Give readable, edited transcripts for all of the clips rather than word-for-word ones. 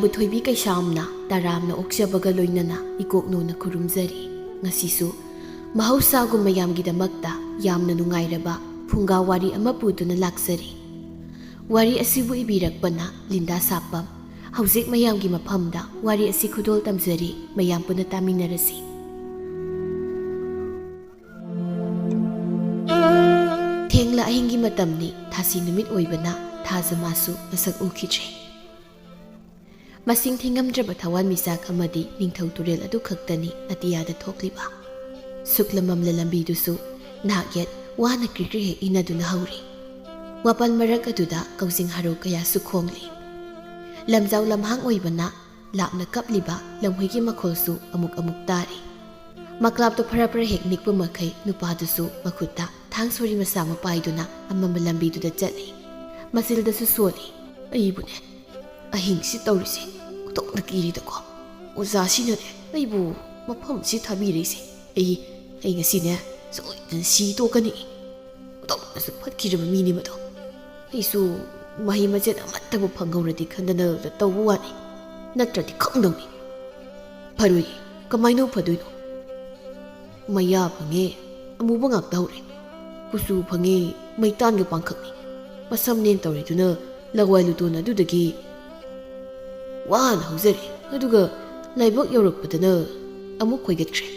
ꯂꯥꯏꯕꯨ ꯊꯣꯏꯕꯤ ꯀꯩꯁꯥꯝꯅ ꯇꯔꯥꯝꯅ ꯑꯣꯛꯆꯕꯒ ꯂꯣꯏꯅꯅ ꯏꯀꯣꯛꯅꯣꯅ ꯈꯨꯔꯨꯝꯖꯔꯤ ꯉꯁꯤꯁꯨ ꯃꯍꯧꯁꯥꯒꯨꯝ ꯃꯌꯥꯝꯒꯤꯗꯃꯛꯇ ꯌꯥꯝꯅ ꯅꯨꯡꯉꯥꯏꯔꯕ ꯐꯨꯡꯒꯥ ꯋꯥꯔꯤ ꯑꯃ ꯄꯨꯗꯨꯅ ꯂꯥꯛꯆꯔꯤ ꯋꯥꯔꯤ ꯑꯁꯤꯕꯨ ꯏꯕꯤꯔꯛꯄꯅ ꯂꯤꯟꯗꯥ ꯁꯥꯄꯝ ꯍꯧꯖꯤꯛ ꯃꯌꯥꯝꯒꯤ ꯃꯐꯝꯗ ꯋꯥꯔꯤ ꯑꯁꯤ ꯈꯨꯗꯣꯜ ꯇꯝꯖꯔꯤ ꯃꯌꯥꯝ ꯄꯨꯟꯅ ꯇꯥꯃꯤꯟꯅꯔꯁꯤ ꯊꯦꯡꯂ ꯑꯍꯤꯡꯒꯤ ꯃꯇꯝꯅꯤ ꯊꯥꯁꯤ ꯅꯨꯃꯤꯠ ꯑꯣꯏꯕꯅ ꯊꯥꯖ ꯃꯥꯁꯨ ꯃꯁꯛ ꯎꯈꯤꯗ꯭ꯔꯦ ꯃꯁꯤꯡ ꯊꯤꯉꯝꯗ꯭ꯔꯕ ꯊꯋꯥꯟꯃꯤꯆꯥꯛ ꯑꯃꯗꯤ ꯅꯤꯡꯊꯧ ꯇꯨꯔꯦꯜ ꯑꯗꯨ ꯈꯛꯇꯅꯤ ꯑꯇꯤꯌꯥꯗ ꯊꯣꯛꯂꯤꯕ ꯁꯨꯛꯂꯃꯝꯂ ꯂꯝꯕꯤꯗꯨꯁꯨ ꯅꯍꯥꯛ ꯌꯦꯠ ꯋꯥꯅ ꯀ꯭ꯔꯤꯀ꯭ꯔꯤ ꯍꯦꯛ ꯏꯅꯗꯨꯅ ꯍꯧꯔꯤ ꯋꯥꯄꯜ ꯃꯔꯛ ꯑꯗꯨꯗ ꯀꯧꯖꯤꯡ ꯍꯔꯥꯎ ꯀꯌꯥꯁꯨ ꯈꯣꯡꯂꯤ ꯂꯝꯖꯥꯎ ꯂꯝꯍꯥꯡ ꯑꯣꯏꯕꯅ ꯂꯥꯞꯅ ꯀꯞꯂꯤꯕ ꯂꯝꯍꯨꯏꯒꯤ ꯃꯈꯣꯜꯁꯨ ꯑꯃꯨꯛ ꯑꯃꯨꯛ ꯇꯥꯔꯤ ꯃꯀ꯭ꯂꯥꯞꯇꯣ ꯐꯔ ꯐꯔ ꯍꯦꯛ ꯅꯤꯛꯄ ꯃꯈꯩ ꯅꯨꯄꯥꯗꯨꯁꯨ ꯃꯈꯨꯠꯇ ꯊꯥꯡ ꯁꯣꯔꯤ ꯃꯁꯥ ꯑꯃ ꯄꯥꯏꯗꯨꯅ ꯑꯃꯝꯕ ꯂꯝꯕꯤꯗꯨꯗ ꯆꯠꯂꯤ ꯃꯆꯤꯜꯗꯁꯨ ꯁꯣꯜꯂꯤ ꯑꯩꯕꯨꯅꯦ ꯑꯍꯤꯡꯁꯤ ꯇꯧꯔꯤꯁꯦ ꯇꯣꯛꯅ ꯀꯤꯔꯤꯗꯀꯣ ꯑꯣꯖꯥꯁꯤꯅꯅꯦ ꯑꯩꯕꯨ ꯃꯐꯝꯁꯤ ꯊꯥꯕꯤꯔꯤꯁꯦ ꯑꯩ ꯉꯁꯤꯅꯦ ꯁꯣꯏꯗꯅ ꯁꯤ ꯇꯣꯛꯀꯅꯤ ꯇꯣꯛꯅꯁꯨ ꯐꯠꯈꯤꯔꯕ ꯃꯤꯅꯤ ꯃꯗꯣ ꯑꯩꯁꯨ ꯃꯍꯩ ꯃꯆꯦꯠ ꯑꯃꯠꯇꯕꯨ ꯐꯪꯍꯧꯔꯗꯤ ꯈꯟꯗꯅ ꯇꯧꯕ ꯋꯥꯅꯤ ꯅꯠꯇ꯭ꯔꯗꯤ ꯈꯪꯗꯧꯅꯤ ꯐꯔꯣꯏ ꯀꯃꯥꯏꯅ ꯐꯗꯣꯏꯅꯣ ꯃꯌꯥ ꯐꯪꯉꯦ ꯑꯃꯨꯕ ꯉꯥꯛꯇ ꯍꯧꯔꯦ ꯀꯨꯆꯨ ꯐꯪꯉꯦ ꯃꯩꯇꯥꯟꯒ ꯄꯥꯡꯈꯛꯅꯤ ꯃꯁꯝꯅꯦꯟ ꯇꯧꯔꯤꯗꯨꯅ ꯂꯋꯥꯏ ꯂꯨꯇꯣꯟ ꯑꯗꯨꯗꯒꯤ ꯋꯥꯅ ꯍꯧꯖꯔꯦ ꯑꯗꯨꯒ ꯂꯥꯏꯕꯛ ꯌꯧꯔꯛꯄꯗꯅ ꯑꯃꯨꯛ ꯈꯣꯏꯒꯠꯈ꯭ꯔꯦ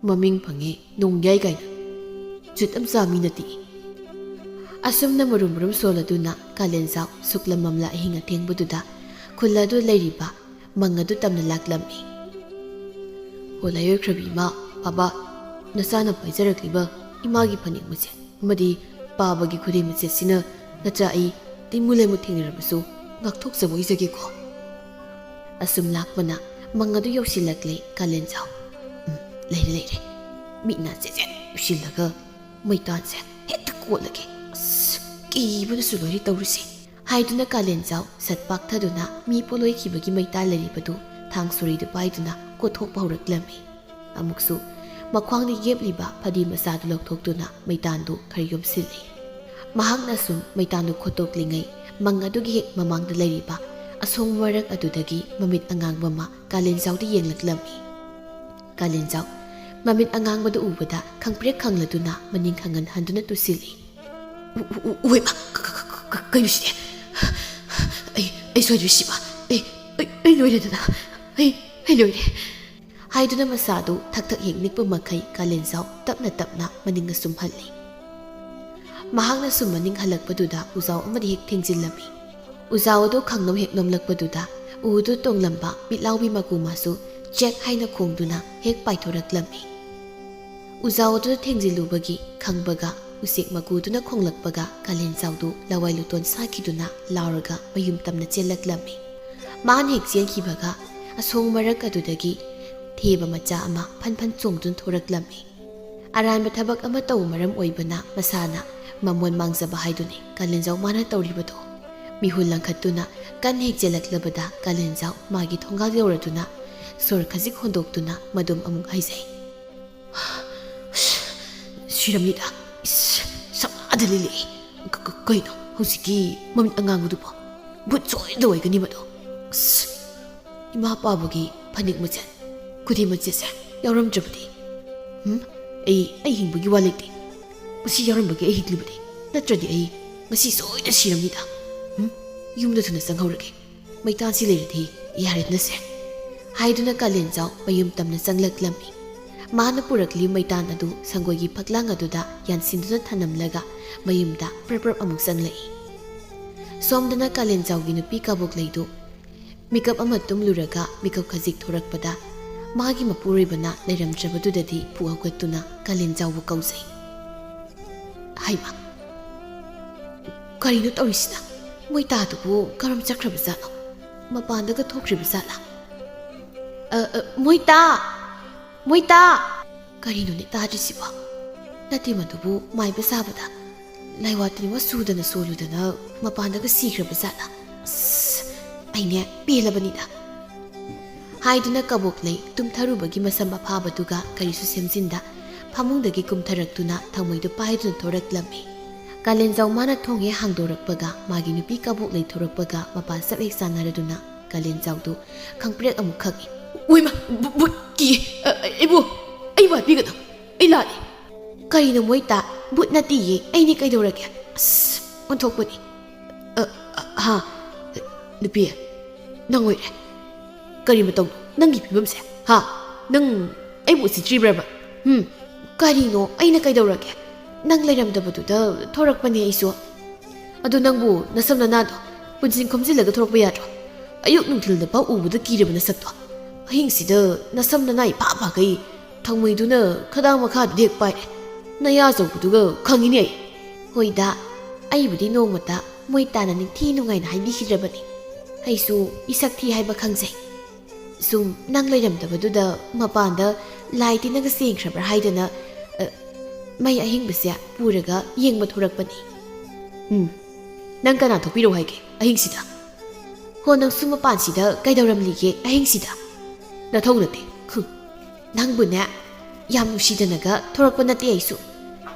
ꯃꯃꯤꯡ ꯐꯪꯉꯦ ꯅꯣꯡꯌꯥꯏ ꯀꯥꯏꯅ ꯖꯨꯠ ꯑꯃ ꯆꯥꯃꯤ ꯅꯠꯇꯦ ꯑꯁꯨꯝꯅ ꯃꯔꯨꯝ ꯃꯔꯨꯝ ꯁꯣꯜꯂꯗꯨꯅ ꯀꯥꯂꯦꯟꯖꯥꯎ ꯁꯨꯛꯂꯃꯝꯂ ꯑꯍꯤꯡ ꯑꯊꯦꯡꯕꯗꯨꯗ ꯈꯨꯜ ꯑꯗꯨ ꯂꯩꯔꯤꯕ ꯃꯪ ꯑꯗꯨ ꯇꯝꯅ ꯂꯥꯛꯂꯝꯃꯤ ꯍꯣꯂꯥꯏꯌꯣꯏꯈ꯭ꯔꯕꯤ ꯏꯃꯥ ꯕꯥꯕꯥ ꯅꯆꯥꯅ ꯄꯥꯏꯖꯔꯛꯂꯤꯕ ꯏꯃꯥꯒꯤ ꯐꯅꯦꯛ ꯃꯆꯦꯠ ꯑꯃꯗꯤ ꯄꯥꯕꯒꯤ ꯈꯨꯗꯩ ꯃꯆꯦꯠꯁꯤꯅ ꯅꯆꯥ ꯑꯩ ꯇꯤꯃꯨ ꯂꯩꯃꯨ ꯊꯦꯡꯅꯔꯕꯁꯨ ꯉꯥꯛꯊꯣꯛꯆꯕ ꯑꯣꯏꯖꯒꯦꯀꯣ ꯑꯁꯨꯝ ꯂꯥꯛꯄꯅ ꯃꯪ ꯑꯗꯨ ꯌꯧꯁꯤꯜꯂꯛꯂꯦ ꯀꯥꯂꯦꯟꯖꯥꯎ ꯂꯩꯔꯦ ꯃꯤꯠꯅ ꯆꯦꯠ ꯎꯁꯤꯜꯂꯒ ꯃꯩꯇꯥꯟꯁꯦ ꯍꯦꯛꯇ ꯀꯣꯠꯂꯒꯦ ꯑꯁ ꯀꯤꯕꯅꯁꯨ ꯂꯣꯏꯔꯦ ꯇꯧꯔꯤꯁꯦ ꯍꯥꯏꯗꯨꯅ ꯀꯥꯂꯦꯟꯖꯥꯎ ꯁꯠ ꯄꯥꯛꯊꯗꯨꯅ ꯃꯤ ꯄꯣꯂꯣꯏꯈꯤꯕꯒꯤ ꯃꯩꯇꯥꯟ ꯂꯩꯔꯤꯕꯗꯨ ꯊꯥꯡ ꯁꯣꯔꯤꯗꯨ ꯄꯥꯏꯗꯨꯅ ꯀꯣꯠꯊꯣꯛꯄ ꯍꯧꯔꯛꯂꯝꯃꯤ ꯑꯃꯨꯛꯁꯨ ꯃꯈ꯭ꯋꯥꯡꯗ ꯌꯦꯞꯂꯤꯕ ꯐꯗꯤ ꯃꯆꯥꯗꯨ ꯂꯧꯊꯣꯛꯇꯨꯅ ꯃꯩꯇꯥꯟꯗꯨ ꯈꯔ ꯌꯣꯝꯁꯤꯜꯂꯤ ꯃꯍꯥꯛꯅ ꯁꯨꯝ ꯃꯩꯇꯥꯟꯗꯨ ꯈꯣꯠꯇꯣꯛꯂꯤꯉꯩ ꯃꯪ ꯑꯗꯨꯒꯤ ꯍꯦꯛ ꯃꯃꯥꯡꯗ ꯂꯩꯔꯤꯕ ꯑꯁꯣꯡ ꯃꯔꯛ ꯑꯗꯨꯗꯒꯤ ꯃꯃꯤꯠ ꯑꯉꯥꯡꯕ ꯑꯃ ꯀꯥꯂꯦꯟꯖꯥꯎꯗ ꯌꯦꯡꯂꯛꯂꯝꯃꯤ ꯀꯥꯂꯦꯟꯖꯥꯎ ꯃꯃꯤꯠ ꯑꯉꯥꯡꯕꯗꯨ ꯎꯕꯗ ꯈꯪꯄ꯭ꯔꯦꯛ ꯈꯪꯂꯗꯨꯅ ꯃꯅꯤꯡ ꯈꯪꯍꯟ ꯍꯟꯗꯨꯅ ꯇꯨꯁꯤꯜꯂꯤ ꯎꯏꯃ ꯀꯩꯅꯣ ꯁꯤꯗꯤ ꯑꯩ ꯁꯣꯏꯗ꯭ꯔꯦ ꯁꯤꯕ ꯑꯩ ꯂꯣꯏꯔꯦꯗꯅ ꯑꯩ ꯂꯣꯏꯔꯦ ꯍꯥꯏꯗꯨꯅ ꯃꯁꯥꯗꯨ ꯊꯛ ꯍꯦꯛ ꯅꯤꯛꯄ ꯃꯈꯩ ꯀꯥꯂꯦꯟꯖꯥꯎ ꯇꯞꯅ ꯇꯞꯅ ꯃꯅꯤꯡ ꯁꯨꯝ ꯍꯜꯂꯤ ꯃꯍꯥꯛꯅ ꯁꯨꯝ ꯃꯅꯤꯡ ꯍꯜꯂꯛꯄꯗꯨꯗ ꯎꯖꯥꯎ ꯑꯃꯗꯤ ꯍꯦꯛ ꯊꯦꯡꯖꯤꯜꯂꯝꯃꯤ ꯎꯖꯥꯎ ꯑꯗꯨ ꯈꯪꯅꯧ ꯍꯦꯛ ꯅꯣꯝꯂꯛꯄꯗꯨꯗ ꯎꯗꯨ ꯇꯣꯡꯂꯝꯕ ꯄꯤꯠꯂꯥꯎꯕꯤ ꯃꯀꯨ ꯃꯥꯁꯨ ꯆꯦꯛ ꯍꯥꯏꯅ ꯈꯣꯡꯗꯨꯅ ꯍꯦꯛ ꯄꯥꯏꯊꯣꯔꯛꯂꯝꯃꯤ ꯎꯖꯥꯎ ꯑꯗꯨꯗ ꯊꯦꯡꯖꯤꯜꯂꯨꯕꯒꯤ ꯈꯪꯕꯒ ꯎꯆꯦꯛ ꯃꯀꯨꯗꯨꯅ ꯈꯣꯡꯂꯛꯄꯒ ꯀꯥꯂꯦꯟꯖꯥꯎꯗꯨ ꯂꯋꯥꯏ ꯂꯨꯇꯣꯟ ꯁꯥꯈꯤꯗꯨꯅ ꯂꯥꯎꯔꯒ ꯃꯌꯨꯝ ꯇꯝꯅ ꯆꯦꯜꯂꯛꯂꯝꯃꯤ ꯃꯥꯅ ꯍꯦꯛ ꯆꯦꯟꯈꯤꯕꯒ ꯑꯁꯣꯡ ꯃꯔꯛ ꯑꯗꯨꯗꯒꯤ ꯊꯦꯕ ꯃꯆꯥ ꯑꯃ ꯐꯟ ꯐꯟ ꯆꯣꯡꯗꯨꯅ ꯊꯣꯔꯛꯂꯝꯃꯤ ꯑꯔꯥꯟꯕ ꯊꯕꯛ ꯑꯃ ꯇꯧꯕ ꯃꯔꯝ ꯑꯣꯏꯕꯅ ꯃꯁꯥꯅ ꯃꯃꯣꯟ ꯃꯥꯡꯖꯕ ꯍꯥꯏꯗꯨꯅꯤ ꯀꯥꯂꯦꯟꯖꯥꯎ ꯃꯥꯅ ꯇꯧꯔꯤꯕꯗꯣ ꯃꯤꯍꯨꯜ ꯂꯪꯈꯠꯇꯨꯅ ꯀꯟ ꯍꯦꯛ ꯆꯦꯜꯂꯛꯂꯕꯗ ꯀꯥꯂꯦꯟꯖꯥꯎ ꯃꯥꯒꯤ ꯊꯣꯡꯒꯥꯜ ꯌꯧꯔꯗꯨꯅ ꯁꯣꯔ ꯈꯖꯤꯛ ꯍꯣꯟꯗꯣꯛꯇꯨꯅ ꯃꯗꯨꯝ ꯑꯃꯨꯛ ꯍꯥꯏꯖꯩ ꯁꯤꯔꯝꯅꯤꯗ ꯁꯃꯥꯗ ꯂꯤꯂꯛꯏ ꯀꯩꯅꯣ ꯍꯧꯖꯤꯛꯀꯤ ꯃꯃꯤꯠ ꯑꯉꯥꯡꯕꯗꯨꯕꯣ ꯕꯨꯠ ꯁꯣꯏꯗ ꯑꯣꯏꯒꯅꯤ ꯃꯗꯣ ꯑꯁ ꯏꯃꯥ ꯄꯥꯕꯒꯤ ꯐꯅꯦꯛ ꯃꯆꯦꯠ ꯈꯨꯗꯩ ꯃꯆꯦꯠꯁꯦ ꯌꯥꯎꯔꯝꯗ꯭ꯔꯕꯗꯤ ꯑꯩ ꯍꯤꯡꯕꯒꯤ ꯋꯥ ꯂꯩꯇꯦ ꯃꯁꯤ ꯌꯥꯎꯔꯝꯕꯒꯤ ꯑꯩ ꯍꯤꯡꯂꯤꯕꯅꯤ ꯅꯠꯇ꯭ꯔꯗꯤ ꯑꯩ ꯉꯁꯤ ꯁꯣꯏꯗꯅ ꯁꯤꯔꯝꯅꯤꯗ ꯌꯨꯝꯗ ꯊꯨꯅ ꯆꯪꯍꯧꯔꯒꯦ ꯃꯩꯇꯥꯟꯁꯤ ꯂꯩꯔꯗꯤ ꯌꯥꯔꯦꯗꯅꯁꯦ ꯍꯥꯏꯗꯨꯅ ꯀꯥꯂꯦꯟꯖꯥꯎ ꯃꯌꯨꯝ ꯇꯝꯅ ꯆꯪꯂꯛꯂꯝꯃꯤ ꯃꯥꯅ ꯄꯨꯔꯛꯂꯤ ꯃꯩꯇꯥꯟ ꯑꯗꯨ ꯁꯪꯒꯣꯏꯒꯤ ꯐꯛꯂꯥꯡ ꯑꯗꯨꯗ ꯌꯥꯟꯁꯤꯟꯗꯨꯅ ꯊꯅꯝꯂꯒ ꯃꯌꯨꯝꯗ ꯄ꯭ꯔꯞ ꯑꯃꯨꯛ ꯆꯪꯂꯛꯏ ꯁꯣꯝꯗꯅ ꯀꯥꯂꯦꯟꯖꯥꯎꯒꯤ ꯅꯨꯄꯤ ꯀꯥꯕꯣꯛꯂꯩꯗꯨ ꯃꯤꯀꯞ ꯑꯃ ꯇꯨꯝꯂꯨꯔꯒ ꯃꯤꯀꯞ ꯈꯖꯤꯛ ꯊꯣꯔꯛꯄꯗ ꯃꯥꯒꯤ ꯃꯄꯨꯔꯣꯏꯕꯅ ꯂꯩꯔꯝꯗ꯭ꯔꯕꯗꯨꯗꯗꯤ ꯄꯨ ꯍꯧꯒꯠꯇꯨꯅ ꯀꯥꯂꯦꯟꯖꯥꯎꯕꯨ ꯀꯧꯖꯩ ꯍꯩꯃ ꯀꯔꯤꯅꯣ ꯇꯧꯔꯤꯁꯤꯅ ꯃꯣꯏꯇꯥꯗꯨꯕꯨ ꯀꯔꯝ ꯆꯠꯈ꯭ꯔꯕꯖꯥꯠꯅꯣ ꯃꯄꯥꯟꯗꯒ ꯊꯣꯛꯈ꯭ꯔꯤꯕꯖꯥꯠꯂꯥ ꯃꯣꯏꯇꯥ ꯀꯔꯤꯅꯣꯅꯦ ꯇꯥꯗ꯭ꯔꯤꯁꯤꯕꯣ ꯅꯠꯇꯦ ꯃꯗꯨꯕꯨ ꯃꯥꯏꯕ ꯁꯥꯕꯗ ꯂꯥꯏꯋꯥꯇꯤꯅꯤꯋꯥ ꯁꯨꯗꯅ ꯁꯣꯜꯂꯨꯗꯅ ꯃꯄꯥꯟꯗꯒ ꯁꯤꯈ꯭ꯔꯕꯖꯥꯠꯂꯥ ꯑꯁ ꯑꯩꯅꯦ ꯄꯦꯜꯂꯕꯅꯤꯗ ꯍꯥꯏꯗꯨꯅ ꯀꯕꯣꯛꯂꯩ ꯇꯨꯝꯊꯔꯨꯕꯒꯤ ꯃꯁꯝ ꯑꯐꯥꯕꯗꯨꯒ ꯀꯔꯤꯁꯨ ꯁꯦꯝꯖꯤꯟꯗ ꯐꯃꯨꯡꯗꯒꯤ ꯀꯨꯝꯊꯔꯛꯇꯨꯅ ꯊꯃꯣꯏꯗꯨ ꯄꯥꯏꯗꯨꯅ ꯊꯣꯔꯛꯂꯝꯃꯤ Kalenjau mana thonge hangdorappaga magi nupi kabuk leithorappaga mapa sabek sanaraduna Kalenjau du khangprek amuk khagi uima but ki ibu ai wa pi gado ai la kari na moita but na ti ye ai ni kai dorake as onthok puni ha nupi nang oi kari matong nang gi phibam se ha nang ai bu si tribraba kari no ai na kai dorake nang leiramdabadуда thorakpani aisu adu nangbu nasamna nado punjin khomjilaga thorakpa yadro ayuk nungthilda pa ubada kiraba nasakto ahingsida nasamna nai pa pa kai thangmaiduna khadang makha dek paire naya jawbuduga khangini ai hoida aibudi nongmata moitana ningthi nungaina haibikhirabani aisu isakthi haiba khangjai sum nang leiramdabaduda mapanda laiti naga sengkhrabar haidana mai ahingbase puraga yengba thorakpani nang kana thopiro haige ahingsida ho nang suma pansida kaidauramlige ahingsida na thongnate nang bune yam nusidanaga thorakpa nate aisu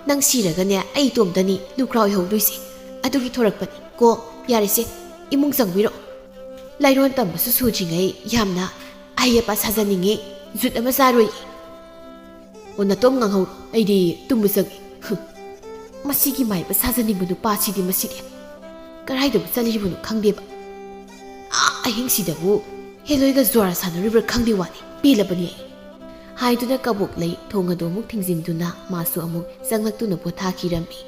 nang siraga ne ai tomdani lukrau hauduisi adugi thorakpani ko yarese imung sangbiro lairon tambasu sujingai yamna ayepa sajaninge jut ama saroi ona tom ngang hau aidi tumbusagi masigi mai ba sajani bunu pasidi masidi karai do sali bunu khangdeba ahing sidabu heloiga zwara sanaribra khangdi wani pilabani haiduna kabuk lei thonga do muk thingjingduna masu amuk sanglaktu potha kirami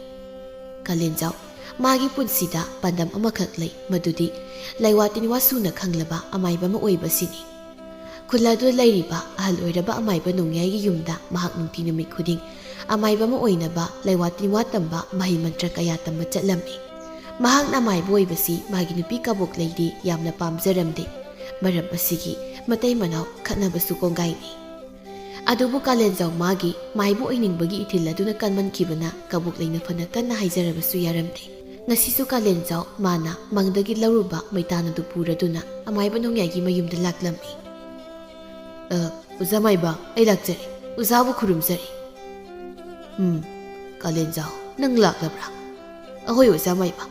Kalenjau magi punsida pandam amakhak lei madudi laiwatini wasuna khanglaba amaiba ma oiba sini khuladu lairiba ahal oiraba amaiba nongyai yumda mahak nungti numit khuding amaiba ma oinaba laiwatini watamba mahi mantra kaya tamba chatlami mahak na amaiba oibasi magi nupi kabuk leidi yamna pamjaramde maram asigi matai manau khatnabasu kongaini adubu Kalenjau magi maibu oiningbagi ithil aduna kanman kibana kabuk leina phana kanna haijarabasu yaramde ngasisu Kalenjau mana mangdagi lauruba maitana du puraduna amaiba nongyai mayumda laklami Uza maiba ai lakjari uzabu khurumjari Kalenjau nang laklabra ahoi uza maiba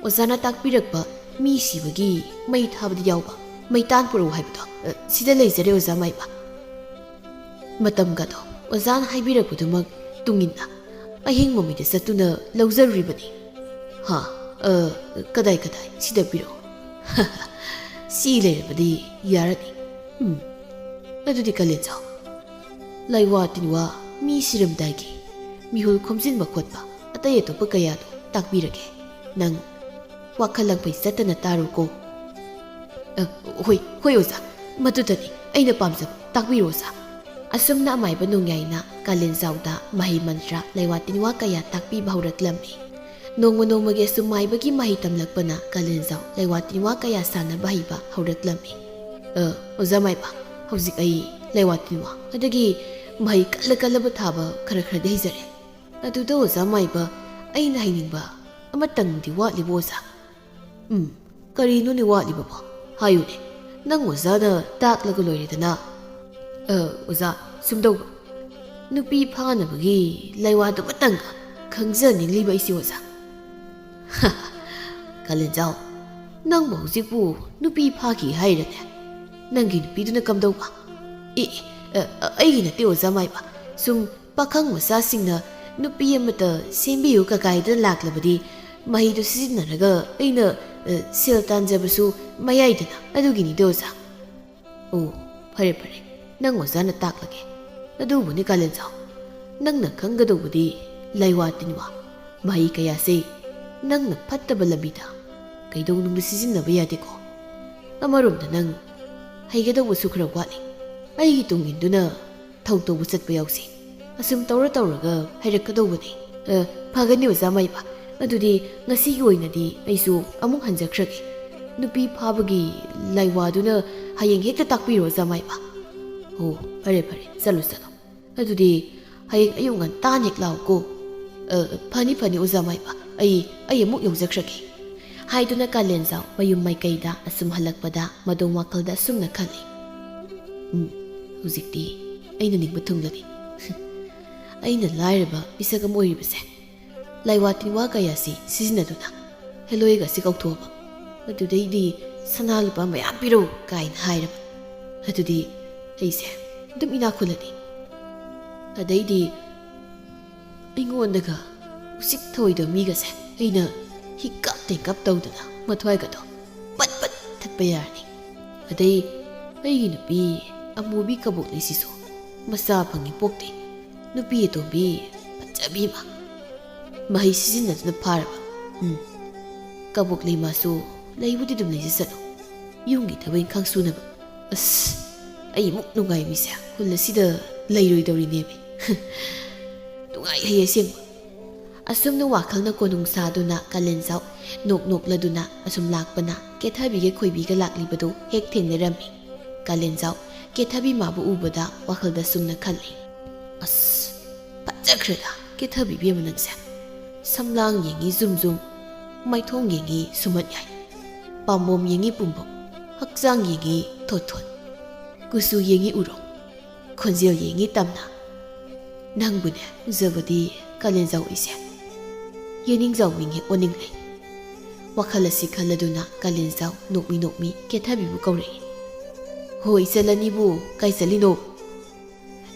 ozana takpirakba mi sibagi mai thabadi yawba maitan puru haibdo sida leijare uza maiba matam gado ozan haibirakbudumak tungina ahing momida satuna laujarribani ha kadai sida biro si leirabadi yarani adudi Kalenjau laiwa tinwa mi siramdagi mihul khomjinba khotba atai atopa kaya do takbirage nang wakhalang pai satana taruko hoi oza madudani aina pamjab takbiro sa asumna amaiba nongyaina Kalenjau da mahi mantra laiwa tinwa kaya takbi bhauraklammi nongmagi sumaibagi mahi tamlakpana Kalenjau laiwa tinwa kaya sana bahiba hauraklammi oza maiba hौजिक आई लैवातिवा अदगी माई कल club थाबा खर खर देजरे अदुदो ओजा माइबा अइना हाइनिंबा अमतंगदि वालिबोजा करिनो नि वालिबा हायुने नंग ओजादा ताकलग लोइरेदना ओजा सुमदौ नुपी फानबगी लैवादो मतंग खंगजनिंगलिबा इसी ओजा Kalenjau nang hौजिकबु नुपी फाकी हाइरने Nangi nupiduna kamdauba aigi nate oza maiba sum pakhang masa singna nupi amata sembiyu ka kaida laklabadi mahidu sisinaraga aina sel tanjabasu mayaidana adugini doza oh phare nang oza na taklage adubuni Kalenjau nangna khangadobudi laiwatinwa mahi kaya se nangna phattaba labida kaidong nung sisinaba yadeko amaromda nang haigadawu sukhra wali aigi tunginduna thautobu chatpa yausi asum tawraga hairakadobani phagani oza maiba adudi ngasi gi oinadi aisu amuk hanjakragi nupi phabagi laiwaduna hayeng hekta takpiro oza maiba oh phare salu adudi hayeng ayungan tan hek law ko phani oza maiba ai amuk yaujakragi haiduna Kalenjau mayum mai kaida asum halakpada madong wakalda sumna khali huzikti aina ningba thunglani aina lairaba bisagam oiribase ꯂꯥꯏꯋꯥ ꯇꯤꯟꯋꯥ ꯀꯌꯥꯁꯤ ꯁꯤꯖꯤꯟꯅꯗꯨꯅ ꯍꯦꯂꯣꯏꯒꯁꯤ ꯀꯧꯊꯣꯛꯑꯕ ꯑꯗꯨꯗꯩꯗꯤ ꯁꯅꯥ ꯂꯨꯄꯥ ꯃꯌꯥꯝ ꯄꯤꯔꯧ ꯀꯥꯏꯅ ꯍꯥꯏꯔꯕ ꯑꯗꯨꯗꯤ ꯑꯩꯁꯦ ꯑꯗꯨꯝ ꯏꯅꯥꯛ ꯈꯨꯜꯂꯅꯤ ꯑꯗꯩꯗꯤ ꯑꯩꯉꯣꯟꯗꯒ ꯎꯁꯤꯠ ꯊꯑꯣꯏꯗꯕ ꯃꯤꯒꯁꯦ ꯑꯩꯅ ꯍꯤꯀꯞ ꯇꯦꯡꯀꯞ ꯇꯧꯗꯅ ꯃꯊ꯭ꯋꯥꯏꯒꯗꯣ ꯄꯠ ꯄꯠ ꯊꯠꯄ ꯌꯥꯔꯅꯤ ꯑꯗꯩ ꯑꯩꯒꯤ ꯅꯨꯄꯤ ꯑꯃꯨꯕꯤ ꯀꯕꯣꯛꯂꯩꯁꯤꯁꯨ ꯃꯆꯥ ꯐꯪꯉꯤ ꯄꯣꯛꯇꯦ ꯅꯨꯄꯤ ꯑꯇꯣꯝꯕꯤ ꯐꯖꯕꯤ ꯑꯃ ꯃꯍꯩ ꯁꯤꯖꯤꯟꯅꯗꯨꯅ ꯐꯥꯔꯕ ꯀꯕꯣꯛꯂꯩ ꯃꯥꯁꯨ ꯂꯩꯕꯨꯗꯤ ꯑꯗꯨꯝ ꯂꯩꯖꯁꯅꯨ ꯌꯨꯝꯒꯤ ꯊꯕꯛ ꯏꯪꯈꯥꯡ ꯁꯨꯅꯕ ꯑꯁ ꯑꯩ ꯑꯃꯨꯛ ꯅꯨꯡꯉꯥꯏꯃꯤꯁꯦ ꯈꯨꯜ ꯑꯁꯤꯗ ꯂꯩꯔꯣꯏꯗꯧꯔꯤꯅꯦꯃꯤ ꯅꯨꯡꯉꯥꯏꯍꯩ ꯑꯁꯦꯡꯕ ꯑꯁꯨꯝꯅ ꯋꯥꯈꯜꯅ ꯀꯣꯅꯨꯡ ꯁꯥꯗꯨꯅ ꯀꯥꯂꯦꯟꯖꯥꯎ ꯅꯣꯛ ꯅꯣꯛꯂꯗꯨꯅ ꯑꯁꯨꯝ ꯂꯥꯛꯄꯅ ꯀꯦꯊꯕꯤꯒ ꯈꯣꯏꯕꯤꯒ ꯂꯥꯛꯂꯤꯕꯗꯨ ꯍꯦꯛ ꯊꯦꯡꯅꯔꯝꯃꯤ ꯀꯥꯂꯦꯟꯖꯥꯎ ꯀꯦꯊꯕꯤ ꯃꯥꯕꯨ ꯎꯕꯗ ꯋꯥꯈꯜꯗ ꯁꯨꯝꯅ ꯈꯜꯂꯤ ꯑꯁ ꯐꯖꯈ꯭ꯔꯦꯗ ꯀꯦꯊꯕꯤ ꯏꯕꯦꯝꯃ ꯅꯪꯁꯦ ꯁꯝꯂꯥꯡ ꯌꯦꯡꯉꯤ ꯖꯨꯝ ꯖꯨꯝ ꯃꯥꯏꯊꯣꯡ ꯌꯦꯡꯉꯤ ꯁꯨꯃꯟ ꯌꯥꯏ ꯄꯥꯝꯕꯣꯝ ꯌꯦꯡꯉꯤ ꯄꯨꯝꯕꯣꯝ ꯍꯛꯆꯥꯡ ꯌꯦꯡꯉꯤ ꯊꯣꯠ ꯊꯣꯠ ꯀꯨꯆꯨ ꯌꯦꯡꯉꯤ ꯎꯔꯣꯛ ꯈꯣꯟꯖꯦꯜ ꯌꯦꯡꯉꯤ ꯇꯝꯅ ꯅꯪꯕꯨꯅꯦ ꯎꯖꯕꯗꯤ ꯀꯥꯂꯦꯟꯖꯥꯎ ꯑꯩꯁꯦ ꯌꯦꯅꯤꯡꯖꯥꯎ ꯃꯤꯡ ꯍꯦꯛ ꯑꯣꯅꯤꯡꯂꯦ ꯋꯥꯈꯜ ꯑꯁꯤ ꯈꯜꯂꯗꯨꯅ ꯀꯥꯂꯦꯟꯖꯥꯎ ꯅꯣꯛꯃꯤ ꯅꯣꯛꯃꯤ ꯀꯦꯊꯕꯤꯕꯨ ꯀꯧꯔꯛꯏ ꯍꯣꯏ ꯆꯠꯂꯅꯤꯕꯨ ꯀꯥꯏ ꯆꯠꯂꯤꯅꯣ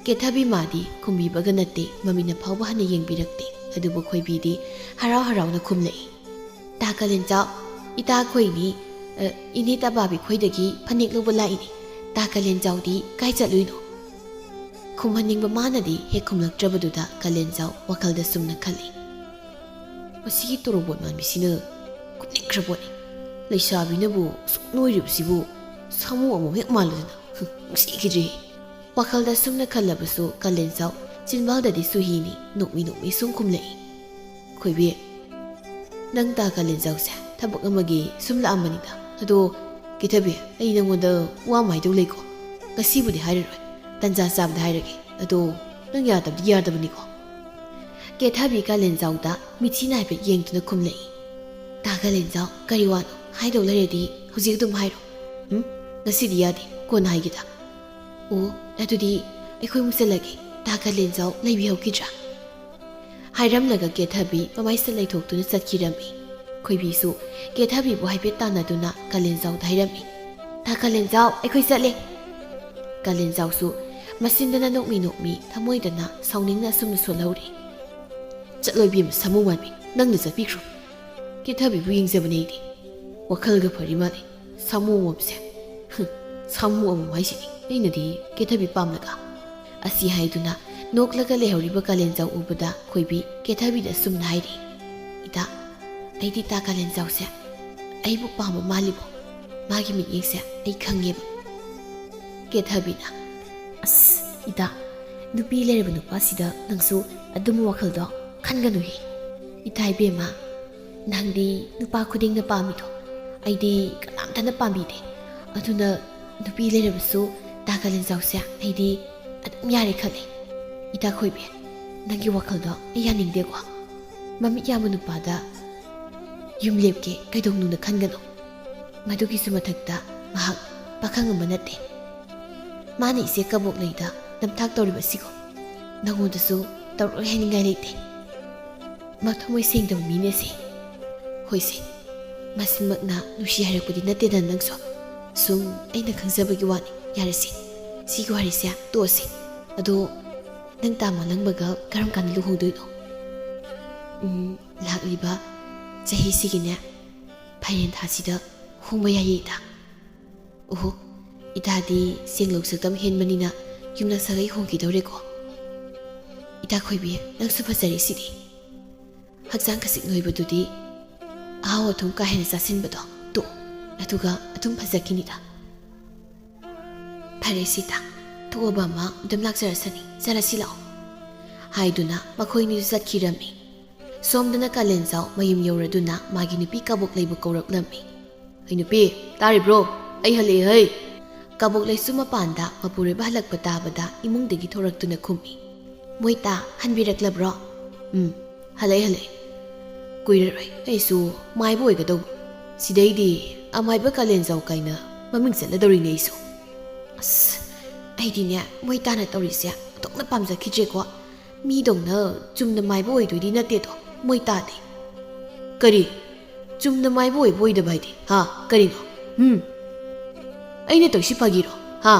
ꯀꯦꯊꯕꯤ ꯃꯥꯗꯤ ꯈꯨꯝꯕꯤꯕꯒ ꯅꯠꯇꯦ ꯃꯃꯤꯠꯅ ꯐꯥꯎꯕ ꯍꯟꯅ ꯌꯦꯡꯕꯤꯔꯛꯇꯦ ꯑꯗꯨꯕꯨ ꯈꯣꯏꯕꯤꯗꯤ ꯍꯔꯥꯎ ꯍꯔꯥꯎꯅ ꯈꯨꯝꯂꯛꯏ ꯇꯥ ꯀꯥꯂꯦꯟꯖꯥꯎ ꯏꯇꯥ ꯈꯣꯏꯅꯤ ꯏꯅꯦ ꯇꯥꯕꯥꯕꯤ ꯈꯣꯏꯗꯒꯤ ꯐꯅꯦꯛ ꯂꯧꯕ ꯂꯥꯛꯏꯅꯤ ꯇꯥ ꯀꯥꯂꯦꯟꯖꯥꯎꯗꯤ ꯀꯥꯏ ꯆꯠꯂꯨꯏꯅꯣ ꯈꯨꯝꯍꯟꯅꯤꯡꯕ ꯃꯥꯅꯗꯤ ꯍꯦꯛ ꯈꯨꯝꯂꯛꯇ꯭ꯔꯕꯗꯨꯗ ꯀꯥꯂꯦꯟꯖꯥꯎ ꯋꯥꯈꯜꯗ ꯁꯨꯝꯅ ꯈꯜꯂꯤ ꯃꯁꯤꯒꯤ ꯇꯣꯔꯣꯕꯣꯠ ꯃꯥꯟꯕꯤꯁꯤꯅ ꯀꯨꯞꯅꯤꯡꯈ꯭ꯔꯕꯣꯠꯅꯤ ꯂꯩꯁꯥꯕꯤꯅꯕꯨ ꯁꯨꯛ ꯅꯣꯏꯔꯤꯕꯁꯤꯕꯨ ꯁꯥꯃꯨ ꯑꯃꯨꯛ ꯍꯦꯛ ꯃꯥꯜꯂꯗꯅ ꯅꯨꯡꯁꯤꯈꯤꯗ꯭ꯔꯦ ꯋꯥꯈꯜꯗ ꯁꯨꯝꯅ ꯈꯜꯂꯕꯁꯨ ꯀꯥꯂꯦꯟꯖꯥꯎ ꯆꯤꯟꯕꯥꯜꯗꯗꯤ ꯁꯨꯍꯤꯅꯤ ꯅꯣꯛꯃꯤ ꯅꯣꯛꯃꯤ ꯁꯨꯝ ꯈꯨꯝꯂꯛꯏ ꯈꯣꯏꯕꯤ ꯅꯪ ꯇꯥ ꯀꯥꯂꯦꯟꯖꯥꯎꯁꯦ ꯊꯕꯛ ꯑꯃꯒꯤ ꯁꯨꯝ ꯂꯥꯛꯑꯝꯕꯅꯤꯗ ꯑꯗꯣ ꯀꯦꯊꯕꯤ ꯑꯩ ꯅꯪꯉꯣꯟꯗ ꯋꯥ ꯑꯃ ꯍꯥꯏꯗꯧ ꯂꯩꯀꯣ ꯉꯁꯤꯕꯨꯗꯤ ꯍꯥꯏꯔꯔꯣꯏ ꯇꯟꯖꯥ ꯆꯥꯕꯗ ꯍꯥꯏꯔꯒꯦ ꯑꯗꯣ ꯅꯪ ꯌꯥꯗꯕꯗꯤ ꯌꯥꯗꯕꯅꯤꯀꯣ ꯀꯦꯊꯕꯤ ꯀꯥꯂꯦꯟꯖꯥꯎꯗ ꯃꯤꯠꯆꯤꯅ ꯍꯥꯏꯐꯦꯠ ꯌꯦꯡꯗꯨꯅ ꯈꯨꯝꯂꯛꯏ ꯇꯥ ꯀꯥꯂꯦꯟꯖꯥꯎ ꯀꯔꯤ ꯋꯥꯅꯣ ꯍꯥꯏꯗꯧ ꯂꯩꯔꯗꯤ ꯍꯧꯖꯤꯛ ꯑꯗꯨꯝ ꯍꯥꯏꯔꯣ ꯉꯁꯤꯗꯤ ꯌꯥꯗꯦ ꯀꯣꯟꯅ ꯍꯥꯏꯒꯦꯗ ꯑꯣ ꯑꯗꯨꯗꯤ ꯑꯩꯈꯣꯏ ꯑꯃꯨꯛ ꯆꯠꯂꯒꯦ ꯇꯥ ꯀꯥꯂꯦꯟꯖꯥꯎ ꯂꯩꯕꯤꯍꯧꯈꯤꯗ꯭ꯔꯥ ꯍꯥꯏꯔꯝꯂꯒ ꯀꯦꯊꯕꯤ ꯃꯃꯥꯏꯁꯦ ꯂꯩꯊꯣꯛꯇꯨꯅ ꯆꯠꯈꯤꯔꯝꯃꯤ ꯈꯣꯏꯕꯤꯁꯨ ꯀꯦꯊꯕꯤꯕꯨ ꯍꯥꯏꯐꯦꯠ ꯇꯥꯟꯅꯗꯨꯅ ꯀꯥꯂꯦꯟꯖꯥꯎꯗ ꯍꯥꯏꯔꯝꯃꯤ ꯇꯥ ꯀꯥꯂꯦꯟꯖꯥꯎ ꯑꯩꯈꯣꯏ ꯆꯠꯂꯦ ꯀꯥꯂꯦꯟꯖꯥꯎꯁꯨ ꯃꯁꯤꯟꯗꯅ ꯅꯣꯛꯃꯤ ꯅꯣꯛꯃꯤ ꯊꯃꯣꯏꯗꯅ ꯁꯥꯎꯅꯤꯡꯅ ꯑꯁꯨꯝꯅ ꯁꯣꯜꯍꯧꯔꯤ ꯆꯠꯂꯣꯏꯕꯤ ꯑꯃ ꯁꯥꯃꯨ ꯃꯥꯟꯕꯤ ꯅꯪꯅ ꯆꯠꯄꯤꯈ꯭ꯔꯣ ꯀꯦꯊꯕꯤꯕꯨ ꯌꯦꯡꯖꯕꯅꯦ ꯑꯩꯗꯤ ꯋꯥꯈꯜꯒ ꯐꯔꯤ ꯃꯥꯜꯂꯤ ꯁꯥꯃꯨ ꯑꯃꯁꯦ ꯁꯥꯃꯨ ꯑꯃ ꯍꯥꯏꯁꯤꯅꯤ ꯑꯩꯅꯗꯤ ꯀꯦꯊꯕꯤ ꯄꯥꯝꯂꯒ ꯑꯁꯤ ꯍꯥꯏꯗꯨꯅ ꯅꯣꯛꯂꯒ ꯂꯩꯍꯧꯔꯤꯕ ꯀꯥꯂꯦꯟꯖꯥꯎ ꯎꯕꯗ ꯈꯣꯏꯕꯤ ꯀꯦꯊꯕꯤꯗ ꯁꯨꯝꯅ ꯍꯥꯏꯔꯤ ꯏꯇꯥ ꯑꯩꯗꯤ ꯇꯥ ꯀꯥꯂꯦꯟꯖꯥꯎꯁꯦ ꯑꯩꯕꯨ ꯄꯥꯝꯕ ꯃꯥꯜꯂꯤꯕꯣ ꯃꯥꯒꯤ ꯃꯤꯠꯌꯦꯡꯁꯦ ꯑꯩ ꯈꯪꯉꯦꯕ ꯀꯦꯊꯕꯤꯅ ꯑꯁ ꯏꯇꯥ ꯅꯨꯄꯤ ꯂꯩꯔꯕ ꯅꯨꯄꯥꯁꯤꯗ ꯅꯪꯁꯨ ꯑꯗꯨꯝ ꯋꯥꯈꯜꯗꯣ ꯈꯟꯒꯅꯨꯍꯦ ꯏꯇꯥ ꯏꯕꯦꯝꯃ ꯅꯪꯗꯤ ꯅꯨꯄꯥ ꯈꯨꯗꯤꯡꯅ ꯄꯥꯝꯃꯤꯗꯣ ꯑꯩꯗꯤ ꯀꯅꯥꯝꯇꯅ ꯄꯥꯝꯕꯤꯗꯦ ꯑꯗꯨꯅ ꯅꯨꯄꯤ ꯂꯩꯔꯕꯁꯨ ꯇꯥ ꯀꯥꯂꯦꯟꯖꯥꯎꯁꯦ ꯑꯩꯗꯤ ꯑꯗꯨꯝ ꯌꯥꯔꯦ ꯈꯜꯂꯤ ꯏꯇꯥ ꯈꯣꯏꯕꯤ ꯅꯪꯒꯤ ꯋꯥꯈꯜꯗꯣ ꯑꯩ ꯌꯥꯅꯤꯡꯗꯦꯀꯣ ꯃꯃꯤꯠ ꯌꯥꯝꯕ ꯅꯨꯄꯥꯗ ꯌꯨꯝ ꯂꯦꯞꯀꯦ ꯀꯩꯗꯧꯅꯨꯡꯗ ꯈꯟꯒꯅꯨ ꯃꯗꯨꯒꯤꯁꯨ ꯃꯊꯛꯇ ꯃꯍꯥꯛ ꯄꯥꯈꯪ ꯑꯃ ꯅꯠꯇꯦ ꯃꯥꯅ ꯏꯆꯦ ꯀꯕꯣꯛꯂꯩꯗ ꯅꯝꯊꯥꯛ ꯇꯧꯔꯤꯕꯁꯤꯀꯣ ꯅꯪꯉꯣꯟꯗꯁꯨ ꯇꯧꯔꯛꯑꯣꯏ ꯍꯥꯏꯅꯤꯡꯉꯥꯏ ꯂꯩꯇꯦ ꯃꯊꯃꯣꯏ ꯁꯦꯡꯗꯕ ꯃꯤꯅꯦꯁꯦ ꯍꯣꯏꯁꯦ ꯃꯁꯤꯃꯛꯅ ꯅꯨꯡꯁꯤ ꯍꯥꯏꯔꯛꯄꯗꯤ ꯅꯠꯇꯦꯗ ꯅꯪꯁꯨ ꯁꯨꯝ ꯑꯩꯅ ꯈꯪꯖꯕꯒꯤ ꯋꯥꯅꯤ ꯌꯥꯔꯁꯤ ꯁꯤꯒꯤ ꯋꯥꯔꯤꯁꯦ ꯇꯣꯛꯑꯁꯤ ꯑꯗꯣ ꯅꯪ ꯇꯥ ꯃꯥꯂꯪꯕꯒ ꯀꯔꯝ ꯀꯥꯟꯗ ꯂꯨꯍꯣꯡꯗꯣꯏꯅꯣ ꯂꯥꯛꯂꯤꯕ ꯆꯍꯤꯁꯤꯒꯤꯅꯦ ꯐꯥꯏꯔꯦꯟ ꯊꯥꯁꯤꯗ ꯍꯣꯡꯕ ꯌꯥꯏꯌꯦ ꯏꯇꯥ ꯑꯣꯍꯣ ꯏꯇꯥꯗꯤ ꯁꯦꯡꯂꯧ ꯁꯛꯇꯝ ꯍꯦꯟꯕꯅꯤꯅ ꯌꯨꯝꯅ ꯁꯥꯒꯩ ꯍꯣꯡꯈꯤꯗꯧꯔꯦꯀꯣ ꯏꯇꯥ ꯈꯣꯏꯕꯤ ꯅꯪꯁꯨ ꯐꯖꯔꯤꯁꯤꯗꯤ ꯍꯛꯆꯥꯡ ꯈꯖꯤꯛ ꯅꯣꯏꯕꯗꯨꯗꯤ ꯑꯍꯥꯎ ꯑꯊꯨꯝ ꯀꯥ ꯍꯦꯟꯅ ꯆꯥꯁꯤꯟꯕꯗꯣ ꯇꯣꯛ ꯑꯗꯨꯒ ꯑꯗꯨꯝ ꯐꯖꯈꯤꯅꯤꯗ ꯐꯔꯦ ꯁꯤꯇꯥ ꯊꯣꯛꯑꯕ ꯑꯃ ꯑꯗꯨꯝ ꯂꯥꯛꯆꯔꯁꯅꯤ ꯆꯠꯂꯁꯤ ꯂꯥꯛꯑꯣ ꯍꯥꯏꯗꯨꯅ ꯃꯈꯣꯏꯅꯤꯁꯨ ꯆꯠꯈꯤꯔꯝꯃꯤ ꯁꯣꯝꯗꯅ ꯀꯥꯂꯦꯟꯖꯥꯎ ꯃꯌꯨꯝ ꯌꯧꯔꯗꯨꯅ ꯃꯥꯒꯤ ꯅꯨꯄꯤ ꯀꯕꯣꯛꯂꯩꯕꯨ ꯀꯧꯔꯛꯂꯝꯃꯤ ꯑꯩ ꯅꯨꯄꯤ ꯇꯥꯔꯤꯕ꯭ꯔꯣ ꯑꯩ ꯍꯜꯂꯛꯑꯦ ꯍꯩ ꯀꯕꯣꯛꯂꯩꯁꯨ ꯃꯄꯥꯟꯗ ꯃꯄꯨꯔꯣꯏꯕ ꯍꯜꯂꯛꯄ ꯇꯥꯕꯗ ꯏꯃꯨꯡꯗꯒꯤ ꯊꯣꯔꯛꯇꯨꯅ ꯈꯨꯝꯃꯤ ꯃꯣꯏ ꯇꯥ ꯍꯟꯕꯤꯔꯛꯂꯕ꯭ꯔꯣ ꯍꯜꯂꯛꯑꯦ ꯀꯨꯏꯔꯔꯣꯏ ꯑꯩꯁꯨ ꯃꯥꯏꯕ ꯑꯣꯏꯒꯗꯧꯕ ꯁꯤꯗꯩꯗꯤ ꯑꯃꯥꯏꯕ ꯀꯥꯂꯦꯟꯖꯥꯎ ꯀꯥꯏꯅ ꯃꯃꯤꯡ ꯆꯠꯂꯗꯧꯔꯤꯅꯦ ꯑꯩꯁꯨ ꯑꯁ ꯑꯩꯗꯤꯅꯦ ꯃꯣꯏ ꯇꯥꯅ ꯇꯧꯔꯤꯁꯦ ꯑꯗꯨꯛꯅ ꯄꯥꯝꯖꯈꯤꯗ꯭ꯔꯦꯀꯣ ꯃꯤꯗꯧꯅ ꯆꯨꯝꯅ ꯃꯥꯏꯕ ꯑꯣꯏꯗꯣꯏꯗꯤ ꯅꯠꯇꯦꯗꯣ ꯃꯣꯏ ꯇꯥꯗꯦ ꯀꯔꯤ ꯆꯨꯝꯅ ꯃꯥꯏꯕ ꯑꯣꯏꯕ ꯑꯣꯏꯗꯕ ꯍꯥꯏꯗꯤ ꯍꯥ ꯀꯔꯤꯅꯣ ꯑꯩꯅ ꯇꯧꯁꯤ ꯐꯥꯒꯤꯔꯣ ꯍꯥ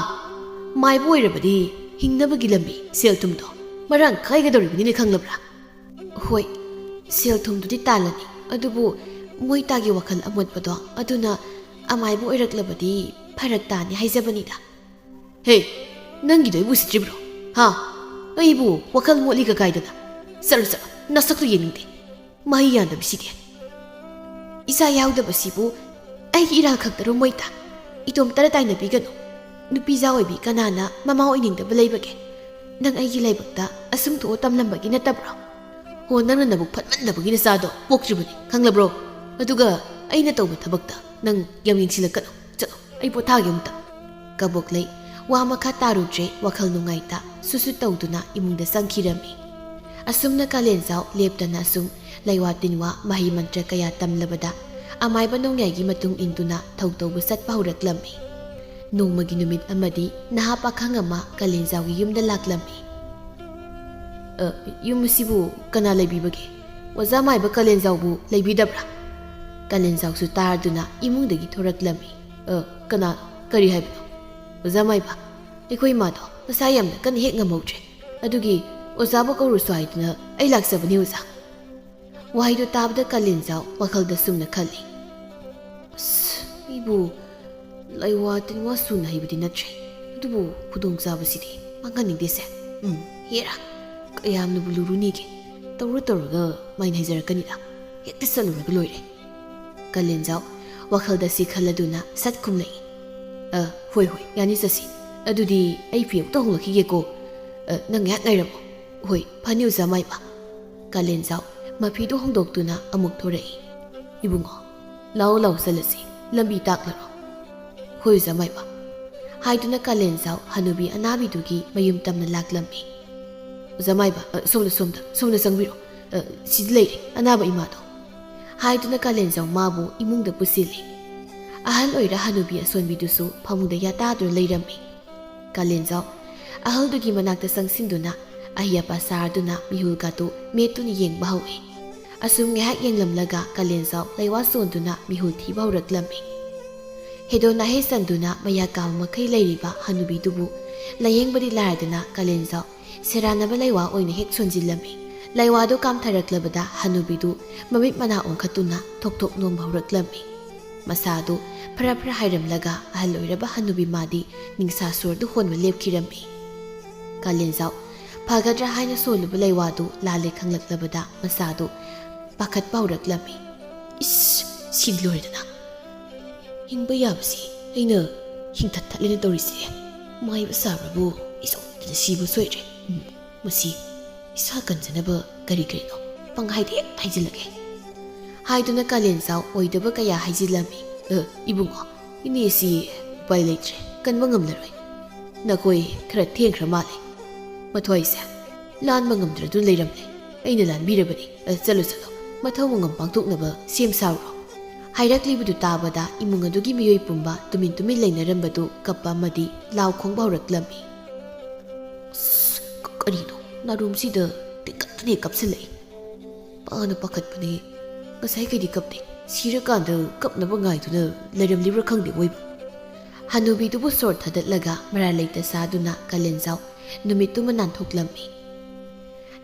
ꯃꯥꯏꯕ ꯑꯣꯏꯔꯕꯗꯤ ꯍꯤꯡꯅꯕꯒꯤ ꯂꯝꯕꯤ ꯁꯦꯜ ꯊꯨꯝꯗꯣ ꯃꯔꯥꯡ ꯀꯥꯏꯒꯗꯧꯔꯤꯕꯅꯤꯅ ꯈꯪꯂꯕ꯭ꯔꯥ ꯍꯣꯏ ꯁꯦꯜ ꯊꯨꯝꯗꯨꯗꯤ ꯇꯥꯜꯂꯅꯤ ꯑꯗꯨꯕꯨ ꯃꯣꯏ ꯇꯥꯒꯤ ꯋꯥꯈꯜ ꯑꯃꯣꯠꯄꯗꯣ ꯑꯗꯨꯅ ꯑꯃꯥꯏꯕ ꯑꯣꯏꯔꯛꯂꯕꯗꯤ ꯐꯔꯛ ꯇꯥꯅꯤ ꯍꯥꯏꯖꯕꯅꯤꯗ ꯍꯦ ꯅꯪꯒꯤꯗꯣ ꯑꯩꯕꯨ ꯎꯁꯤꯠꯇ꯭ꯔꯤꯕ꯭ꯔꯣ ꯍꯥ ꯑꯩꯕꯨ ꯋꯥꯈꯜ ꯃꯣꯠꯂꯤꯒ ꯀꯥꯏꯗꯅ ꯆꯠꯂꯣ ꯆꯠꯂꯣ ꯅꯁꯛꯇꯨ ꯌꯦꯡꯅꯤꯡꯗꯦ ꯃꯍꯩ ꯌꯥꯟꯗꯕꯁꯤꯗꯤ ꯏꯆꯥ ꯌꯥꯎꯗꯕꯁꯤꯕꯨ ꯑꯩꯒꯤ ꯏꯔꯥꯜ ꯈꯛꯇꯔꯣ ꯃꯣꯏꯇ ꯏꯇꯣꯝꯇꯔ ꯇꯥꯏꯅꯕꯤꯒꯅꯨ ꯅꯨꯄꯤꯖꯥ ꯑꯣꯏꯕꯤ ꯀꯅꯥꯅ ꯃꯃꯥ ꯑꯣꯏꯅꯤꯡꯗꯕ ꯂꯩꯕꯒꯦ ꯅꯪ ꯑꯩꯒꯤ ꯂꯥꯏꯕꯛꯇ ꯑꯁꯨꯝ ꯊꯣꯛꯑ ꯇꯝꯂꯝꯕꯒꯤ ꯅꯠꯇꯕ꯭ꯔꯣ ꯍꯣ ꯅꯪꯅ ꯅꯕꯨꯛ ꯐꯠꯃꯟꯗꯕꯒꯤ ꯅꯆꯥꯗꯣ ꯄꯣꯛꯇ꯭ꯔꯤꯕꯅꯤ ꯈꯪꯂꯕ꯭ꯔꯣ ꯑꯗꯨꯒ ꯑꯩꯅ ꯇꯧꯕ ꯊꯕꯛꯇ ꯅꯪ ꯌꯥꯝ ꯌꯦꯡꯁꯤꯜꯂꯛꯀꯅꯨ ꯆꯠꯂꯣ ꯑꯩ ꯄꯣꯊꯥꯒꯦ ꯑꯃꯨꯛꯇ ꯀꯕꯣꯛꯂꯩ ꯋꯥ ꯃꯈꯥ ꯇꯥꯔꯨꯗ꯭ꯔꯦ ꯋꯥꯈꯜ ꯅꯨꯡꯉꯥꯏꯇ ꯁꯨꯁꯨ ꯇꯧꯗꯨꯅ ꯏꯃꯨꯡꯗ ꯆꯪꯈꯤꯔꯝꯃꯤ ꯑꯁꯨꯝꯅ ꯀꯥꯂꯦꯟꯖꯥꯎ ꯂꯦꯞꯇꯅ ꯑꯁꯨꯝ ꯂꯩꯋꯥ ꯇꯤꯟꯋꯥ ꯃꯍꯩ ꯃꯟꯇ꯭ꯔ ꯀꯌꯥ ꯇꯝꯂꯕꯗ ꯑꯃꯥꯏꯕ ꯅꯣꯡꯌꯥꯏꯒꯤ ꯃꯇꯨꯡ ꯏꯟꯗꯨꯅ ꯊꯧ ꯇꯧꯕ ꯆꯠꯄ ꯍꯧꯔꯛꯂꯝꯃꯤ ꯅꯣꯡꯃꯒꯤ ꯅꯨꯃꯤꯠ ꯑꯃꯗꯤ ꯅꯍꯥ ꯄꯥꯈꯪ ꯑꯃ ꯀꯥꯂꯦꯟꯖꯥꯎꯒꯤ ꯌꯨꯝꯗ ꯂꯥꯛꯂꯝꯃꯤ ꯌꯨꯝ ꯑꯁꯤꯕꯨ ꯀꯅꯥ ꯂꯩꯕꯤꯕꯒꯦ ꯑꯣꯖꯥ ꯃꯥꯏꯕ ꯀꯥꯂꯦꯟꯖꯥꯎꯕꯨ ꯂꯩꯕꯤꯗꯕ꯭ꯔꯥ ꯀꯥꯂꯦꯟꯖꯥꯎꯁꯨ ꯇꯥꯔꯗꯨꯅ ꯏꯃꯨꯡꯗꯒꯤ ꯊꯣꯔꯛꯂꯝꯃꯤ ꯀꯅꯥ ꯀꯔꯤ ꯍꯥꯏꯕꯅꯣ ꯑꯣꯖꯥ ꯃꯥꯏꯕ ꯑꯩꯈꯣꯏ ꯏꯃꯥꯗꯣ ꯃꯁꯥ ꯌꯥꯝꯅ ꯀꯟꯅ ꯍꯦꯛ ꯉꯝꯍꯧꯗ꯭ꯔꯦ ꯑꯗꯨꯒꯤ ꯑꯣꯖꯥꯕꯨ ꯀꯧꯔꯨꯁꯨ ꯍꯥꯏꯗꯨꯅ ꯑꯩ ꯂꯥꯛꯆꯕꯅꯤ ꯑꯣꯖꯥ ꯋꯥꯍꯩꯗꯨ ꯇꯥꯕꯗ ꯀꯥꯂꯦꯟꯖꯥꯎ ꯋꯥꯈꯜꯗ ꯁꯨꯝꯅ ꯈꯜꯂꯤ ꯑꯁ ꯑꯩꯕꯨ ꯂꯩꯋꯥ ꯇꯤꯟꯋꯥ ꯁꯨꯅ ꯍꯩꯕꯗꯤ ꯅꯠꯇ꯭ꯔꯦ ꯑꯗꯨꯕꯨ ꯈꯨꯗꯣꯡꯆꯥꯕꯁꯤꯗꯤ ꯃꯥꯡꯍꯟꯅꯤꯡꯗꯦꯁꯦ ꯍꯦꯔꯥ ꯀꯌꯥꯝꯅꯕꯨ ꯂꯨꯔꯨꯅꯤꯒꯦ ꯇꯧꯔꯒ ꯃꯥꯏꯅ ꯍꯩꯖꯔꯛꯀꯅꯤꯗ ꯍꯦꯛꯇ ꯆꯠꯂꯨꯔꯒ ꯂꯣꯏꯔꯦ ꯀꯥꯂꯦꯟꯖꯥꯎ ꯋꯥꯈꯜꯗ ꯁꯤ ꯈꯜꯂꯗꯨꯅ ꯁꯠ ꯈꯨꯝꯂꯛꯏ ꯍꯣꯏ ꯌꯥꯅꯤ ꯆꯠꯁꯤ ꯑꯗꯨꯗꯤ ꯑꯩ ꯐꯤ ꯑꯃꯨꯛꯇ ꯍꯣꯡꯂꯛꯈꯤꯒꯦꯀꯣ ꯅꯪ ꯉꯥꯏꯍꯥꯛ ꯉꯥꯏꯔꯝꯃꯣ ꯍꯣꯏ ꯐꯅꯤ ꯑꯣꯖꯥ ꯃꯥꯏꯕ ꯀꯥꯂꯦꯟꯖꯥꯎ ꯃꯐꯤꯗꯨ ꯍꯣꯡꯗꯣꯛꯇꯨꯅ ꯑꯃꯨꯛ ꯊꯣꯔꯛꯏ ꯏꯕꯨꯡꯉꯣ ꯂꯥꯛꯑꯣ ꯆꯠꯂꯁꯤ ꯂꯝꯕꯤ ꯇꯥꯛꯂꯔꯣ ꯍꯣꯏ ꯑꯣꯖꯥ ꯃꯥꯏꯕ ꯍꯥꯏꯗꯨꯅ ꯀꯥꯂꯦꯟꯖꯥꯎ ꯍꯅꯨꯕꯤ ꯑꯅꯥꯕꯤꯗꯨꯒꯤ ꯃꯌꯨꯝ ꯇꯝꯅ ꯂꯥꯛꯂꯝꯃꯤ ꯑꯣꯖꯥ ꯃꯥꯏꯕ ꯁꯣꯝꯗ ꯆꯪꯕꯤꯔꯣ ꯁꯤꯗ ꯂꯩꯔꯦ ꯑꯅꯥꯕ ꯏꯃꯥꯗꯣ ꯍꯥꯏꯗꯨꯅ ꯀꯥꯂꯦꯟꯖꯥꯎ ꯃꯥꯕꯨ ꯏꯃꯨꯡꯗ ꯄꯨꯁꯤꯜꯂꯤ ꯑꯍꯜ ꯑꯣꯏꯔ ꯍꯅꯨꯕꯤ ꯑꯁꯣꯟꯕꯤꯗꯨꯁꯨ ꯐꯃꯨꯡꯗ ꯌꯥꯇꯥꯗꯨꯅ ꯂꯩꯔꯝꯃꯤ ꯀꯥꯂꯦꯟꯖꯥꯎ ꯑꯍꯜꯗꯨꯒꯤ ꯃꯅꯥꯛꯇ ꯆꯪꯁꯤꯟꯗꯨꯅ ꯑꯍꯩ ꯑꯄꯥ ꯁꯥꯔꯗꯨꯅ ꯃꯤꯍꯨꯜꯒꯥꯗꯨ ꯃꯦꯠꯇꯨꯅ ꯌꯦꯡꯕ ꯍꯧꯏ ꯑꯁꯨꯝ ꯉꯥꯏꯍꯥꯛ ꯌꯦꯡꯂꯝꯂꯒ ꯀꯥꯂꯦꯟꯖꯥꯎ ꯂꯩꯋꯥ ꯆꯣꯟꯗꯨꯅ ꯃꯤꯍꯨꯜ ꯊꯤꯕ ꯍꯧꯔꯛꯂꯝꯃꯤ ꯍꯦꯗꯣꯟ ꯅꯥꯍꯦ ꯆꯟꯗꯨꯅ ꯃꯌꯥ ꯀꯥꯕ ꯃꯈꯩ ꯂꯩꯔꯤꯕ ꯍꯅꯨꯕꯤꯗꯨꯕꯨ ꯂꯥꯌꯦꯡꯕꯗꯤ ꯂꯥꯏꯔꯗꯅ ꯀꯥꯂꯦꯟꯖꯥꯎ ꯁꯦꯔꯥꯟꯅꯕ ꯂꯩꯋꯥ ꯑꯣꯏꯅ ꯍꯦꯛ ꯁꯣꯟꯖꯤꯜꯂꯝꯃꯤ ꯂꯩꯋꯥꯗꯨ ꯀꯥꯝꯊꯔꯛꯂꯕꯗ ꯍꯅꯨꯕꯤꯗꯨ ꯃꯃꯤꯠ ꯃꯅꯥ ꯑꯣꯟꯈꯠꯇꯨꯅ ꯊꯣꯛ ꯅꯣꯝꯕ ꯍꯧꯔꯛꯂꯝꯃꯤ ꯃꯁꯥꯗꯨ ꯐꯔ ꯍꯥꯏꯔꯝꯂꯒ ꯑꯍꯜ ꯑꯣꯏꯔꯕ ꯍꯅꯨꯕꯤ ꯃꯥꯗꯤ ꯅꯤꯡꯁꯥ ꯁꯣꯔꯗꯨ ꯍꯣꯟꯕ ꯂꯦꯞꯈꯤꯔꯝꯃꯤ ꯀꯥꯂꯦꯟꯖꯥꯎ ꯐꯒꯗ꯭ꯔꯥ ꯍꯥꯏꯅ ꯁꯣꯜꯂꯨꯕ ꯂꯩꯋꯥꯗꯨ ꯂꯥꯜꯂꯦ ꯈꯪꯂꯛꯂꯕꯗ ꯃꯁꯥꯗꯨ ꯄꯥꯈꯠꯄ ꯍꯧꯔꯛꯂꯝꯃꯤ ꯁꯤꯗꯤ ꯂꯣꯏꯔꯗꯅ ꯍꯤꯡꯕ ꯌꯥꯕꯁꯤ ꯑꯩꯅ ꯍꯤꯡꯊꯠꯂꯦꯅ ꯇꯧꯔꯤꯁꯦ ꯃꯥꯏꯕ ꯁꯥꯕ꯭ꯔꯕꯨ ꯏꯁꯣꯝꯗꯅ ꯁꯤꯕꯨ ꯁꯣꯏꯗ꯭ꯔꯦ ꯃꯁꯤ ꯏꯁꯥ ꯀꯟꯖꯅꯕ ꯀꯔꯤꯅꯣ ꯄꯪꯍꯥꯏꯗ ꯍꯦꯛ ꯍꯥꯏꯖꯤꯜꯂꯒꯦ ꯍꯥꯏꯗꯨꯅ ꯀꯥꯂꯦꯟꯖꯥꯎ ꯑꯣꯏꯗꯕ ꯀꯌꯥ ꯍꯥꯏꯖꯤꯜꯂꯝꯃꯤ ꯏꯕꯨꯡꯉꯣ ꯏꯅꯦꯁꯤ ꯎꯄꯥꯏ ꯂꯩꯇ꯭ꯔꯦ ꯀꯟꯕ ꯉꯝꯂꯔꯣꯏ ꯅꯈꯣꯏ ꯈꯔ ꯊꯦꯡꯈ꯭ꯔ ꯃꯥꯜꯂꯦ ꯃꯊ꯭ꯋꯥꯏꯁꯦ ꯂꯥꯟꯕ ꯉꯝꯗ꯭ꯔꯗꯨꯅ ꯂꯩꯔꯝꯂꯦ ꯑꯩꯅ ꯂꯥꯟꯕꯤꯔꯕꯅꯤ ꯆꯠꯂꯣ ꯃꯊꯧ ꯃꯉꯝ ꯄꯥꯡꯊꯣꯛꯅꯕ ꯁꯦꯝ ꯁꯥꯔꯨꯔꯣ ꯍꯥꯏꯔꯛꯂꯤꯕꯗꯨ ꯇꯥꯕꯗ ꯏꯃꯨꯡ ꯑꯗꯨꯒꯤ ꯃꯤꯑꯣꯏ ꯄꯨꯝꯕ ꯇꯨꯃꯤꯟ ꯂꯩꯅꯔꯝꯕꯗꯨ ꯀꯞꯄ ꯑꯃꯗꯤ ꯂꯥꯎ ꯈꯣꯡꯕ ꯍꯧꯔꯛꯂꯝꯃꯤ ꯀꯔꯤꯅꯣ ꯅꯥꯔꯨꯝꯁꯤꯗ ꯇꯤꯡꯀꯠꯇꯅ ꯀꯞꯁꯤꯜꯂꯛꯏ ꯄꯥꯅ ꯄꯥꯈꯠꯄꯅꯦ ꯉꯁꯥꯏ ꯀꯩꯗꯤ ꯀꯞꯇꯦ ꯁꯤꯔꯀꯥꯟꯗ ꯀꯞꯅꯕ ꯉꯥꯏꯗꯨꯅ ꯂꯩꯔꯝꯂꯤꯕ꯭ꯔꯥ ꯈꯪꯗꯦ ꯃꯣꯏꯕꯨ ꯍꯅꯨꯕꯤꯗꯨꯕꯨ ꯁꯣꯔ ꯊꯥꯗꯠꯂꯒ ꯃꯔꯥ ꯂꯩꯇ ꯁꯥꯗꯨꯅ ꯀꯥꯂꯦꯟꯖꯥꯎ ꯅꯨꯃꯤꯠꯇꯨꯃ ꯅꯥꯟꯊꯣꯛꯂꯝꯃꯤ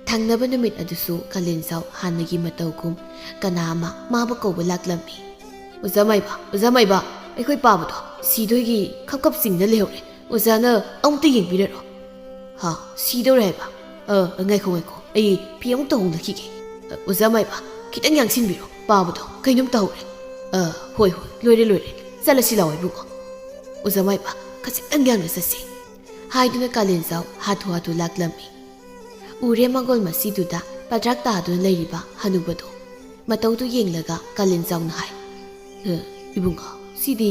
ꯊꯪꯅꯕ ꯅꯨꯃꯤꯠ ꯑꯗꯨꯁꯨ ꯀꯥꯂꯦꯟꯖꯥꯎ ꯍꯥꯟꯅꯒꯤ ꯃꯇꯧꯒꯨꯝ ꯀꯅꯥ ꯑꯃ ꯃꯥꯕꯨ ꯀꯧꯕ ꯂꯥꯛꯂꯝꯃꯤ ꯑꯣꯖꯥ ꯃꯥꯏꯕ ꯑꯩꯈꯣꯏ ꯄꯥꯕꯗꯣ ꯁꯤꯗꯣꯏꯒꯤ ꯈꯞ ꯆꯤꯡꯅ ꯂꯩꯍꯧꯔꯦ ꯑꯣꯖꯥꯅ ꯑꯃꯨꯛꯇ ꯌꯦꯡꯕꯤꯔꯔꯣ ꯁꯤꯗꯧꯔꯦ ꯍꯥꯏꯕ ꯉꯥꯏꯈꯣ ꯑꯩ ꯐꯤ ꯑꯃꯨꯛꯇ ꯍꯣꯡꯂꯛꯈꯤꯒꯦ ꯑꯣꯖꯥ ꯃꯥꯏꯕ ꯈꯤꯇꯪ ꯌꯥꯡꯁꯤꯟꯕꯤꯔꯣ ꯄꯥꯕꯗꯣ ꯀꯩꯅꯣꯝ ꯇꯧꯍꯧꯔꯦ ꯍꯣꯏ ꯂꯣꯏꯔꯦ ꯆꯠꯂꯁꯤ ꯂꯥꯛꯑꯣ ꯏꯕꯨꯡꯉꯣ ꯑꯣꯖꯥ ꯃꯥꯏꯕ ꯈꯖꯤꯛꯇꯪ ꯌꯥꯡꯅ ꯆꯠꯁꯤ ꯍꯥꯏꯗꯨꯅ ꯀꯥꯂꯦꯟꯖꯥꯎ ꯍꯥꯊꯨ ꯂꯥꯛꯂꯝꯃꯤ ꯎꯔꯦ ꯃꯒꯣꯜ ꯃꯁꯤꯗꯨꯗ ꯄꯗ꯭ꯔꯥꯛ ꯇꯥꯗꯨꯅ ꯂꯩꯔꯤꯕ ꯍꯅꯨꯕꯗꯣ ꯃꯇꯧꯗꯨ ꯌꯦꯡꯂꯒ ꯀꯥꯂꯦꯟꯖꯥꯎꯅ ꯍꯥꯏ ꯏꯕꯨꯡꯉꯣ ꯁꯤꯗꯤ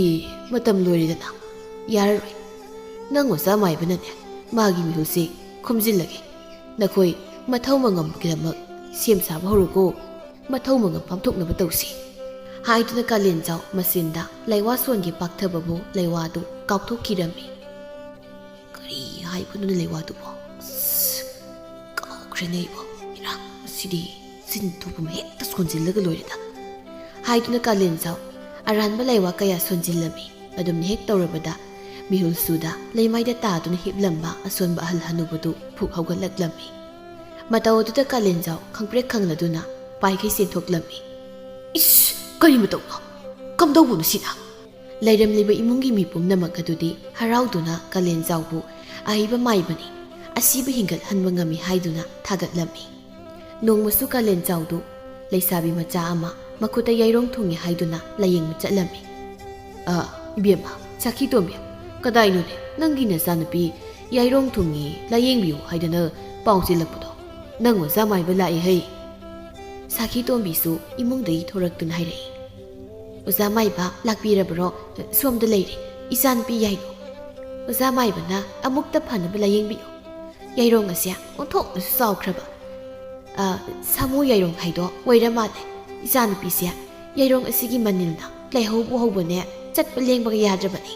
ꯃꯇꯝ ꯂꯣꯏꯔꯦꯗꯅ ꯌꯥꯔꯔꯣꯏ ꯅꯪ ꯑꯣꯖꯥ ꯃꯥꯏꯕꯅꯅꯦ ꯃꯥꯒꯤ ꯃꯤꯍꯨꯜꯁꯤ ꯈꯨꯝꯖꯤꯜꯂꯒꯦ ꯅꯈꯣꯏ ꯃꯊꯧ ꯃꯉꯝꯒꯤꯗꯃꯛ ꯁꯦꯝ ꯁꯥꯕ ꯍꯧꯔꯣꯀꯣ ꯃꯊꯧ ꯃꯉꯝ ꯄꯥꯡꯊꯣꯛꯅꯕ ꯇꯧꯁꯤ ꯍꯥꯏꯗꯨꯅ ꯀꯥꯂꯦꯟꯖꯥꯎ ꯃꯆꯤꯟꯗ ꯂꯩꯋꯥ ꯁꯣꯟꯒꯤ ꯄꯥꯛꯊꯕꯕꯨ ꯂꯩꯋꯥꯗꯨ ꯀꯥꯎꯊꯣꯛꯈꯤꯔꯝꯃꯤ ꯀꯔꯤ ꯍꯥꯏꯕꯅꯣ ꯂꯩꯋꯥꯗꯨꯕꯣ ꯀꯥꯎꯈ꯭ꯔꯦꯅꯦ ꯏꯕꯣ ꯏꯔꯥ ꯃꯁꯤꯗꯤ sin thupa ma hekta sonjillaga loireda haiduna kalenzau aranba laiwa kaya sonjillami adumni hek tawrabada mihul suda leimaida taaduna hiplamba asonba ahal hanubadu phuk haugatlaklammi matawduda kalenzau khangprek khangladuna paikai senthoklammi is kari matawno kamdawbunu sina leiramliba imungi mi pumnamak adudi harauduna kalenzaubu ahiba maibani asiba hingal hanba ngami haiduna thagatlammi nongmasu kalenzaudu leisabi macha ama makuta yairong thungi haiduna layeng chatlammi ibema chaki tombe kadainone nangi nasanupi yairong thungi layeng biu haidana paujilakpado nang oza maiba lai hei saki tombi su imungdai thoraktun hairei oza maiba lakpirabro somda leire isan pi yaino oza maiba na amukta phanaba layeng biu yairong asya onthok na saukraba samu yairong haido oira male isan pi sia yairong asigi manilna laihobu hobane chatpa lengba yadrabani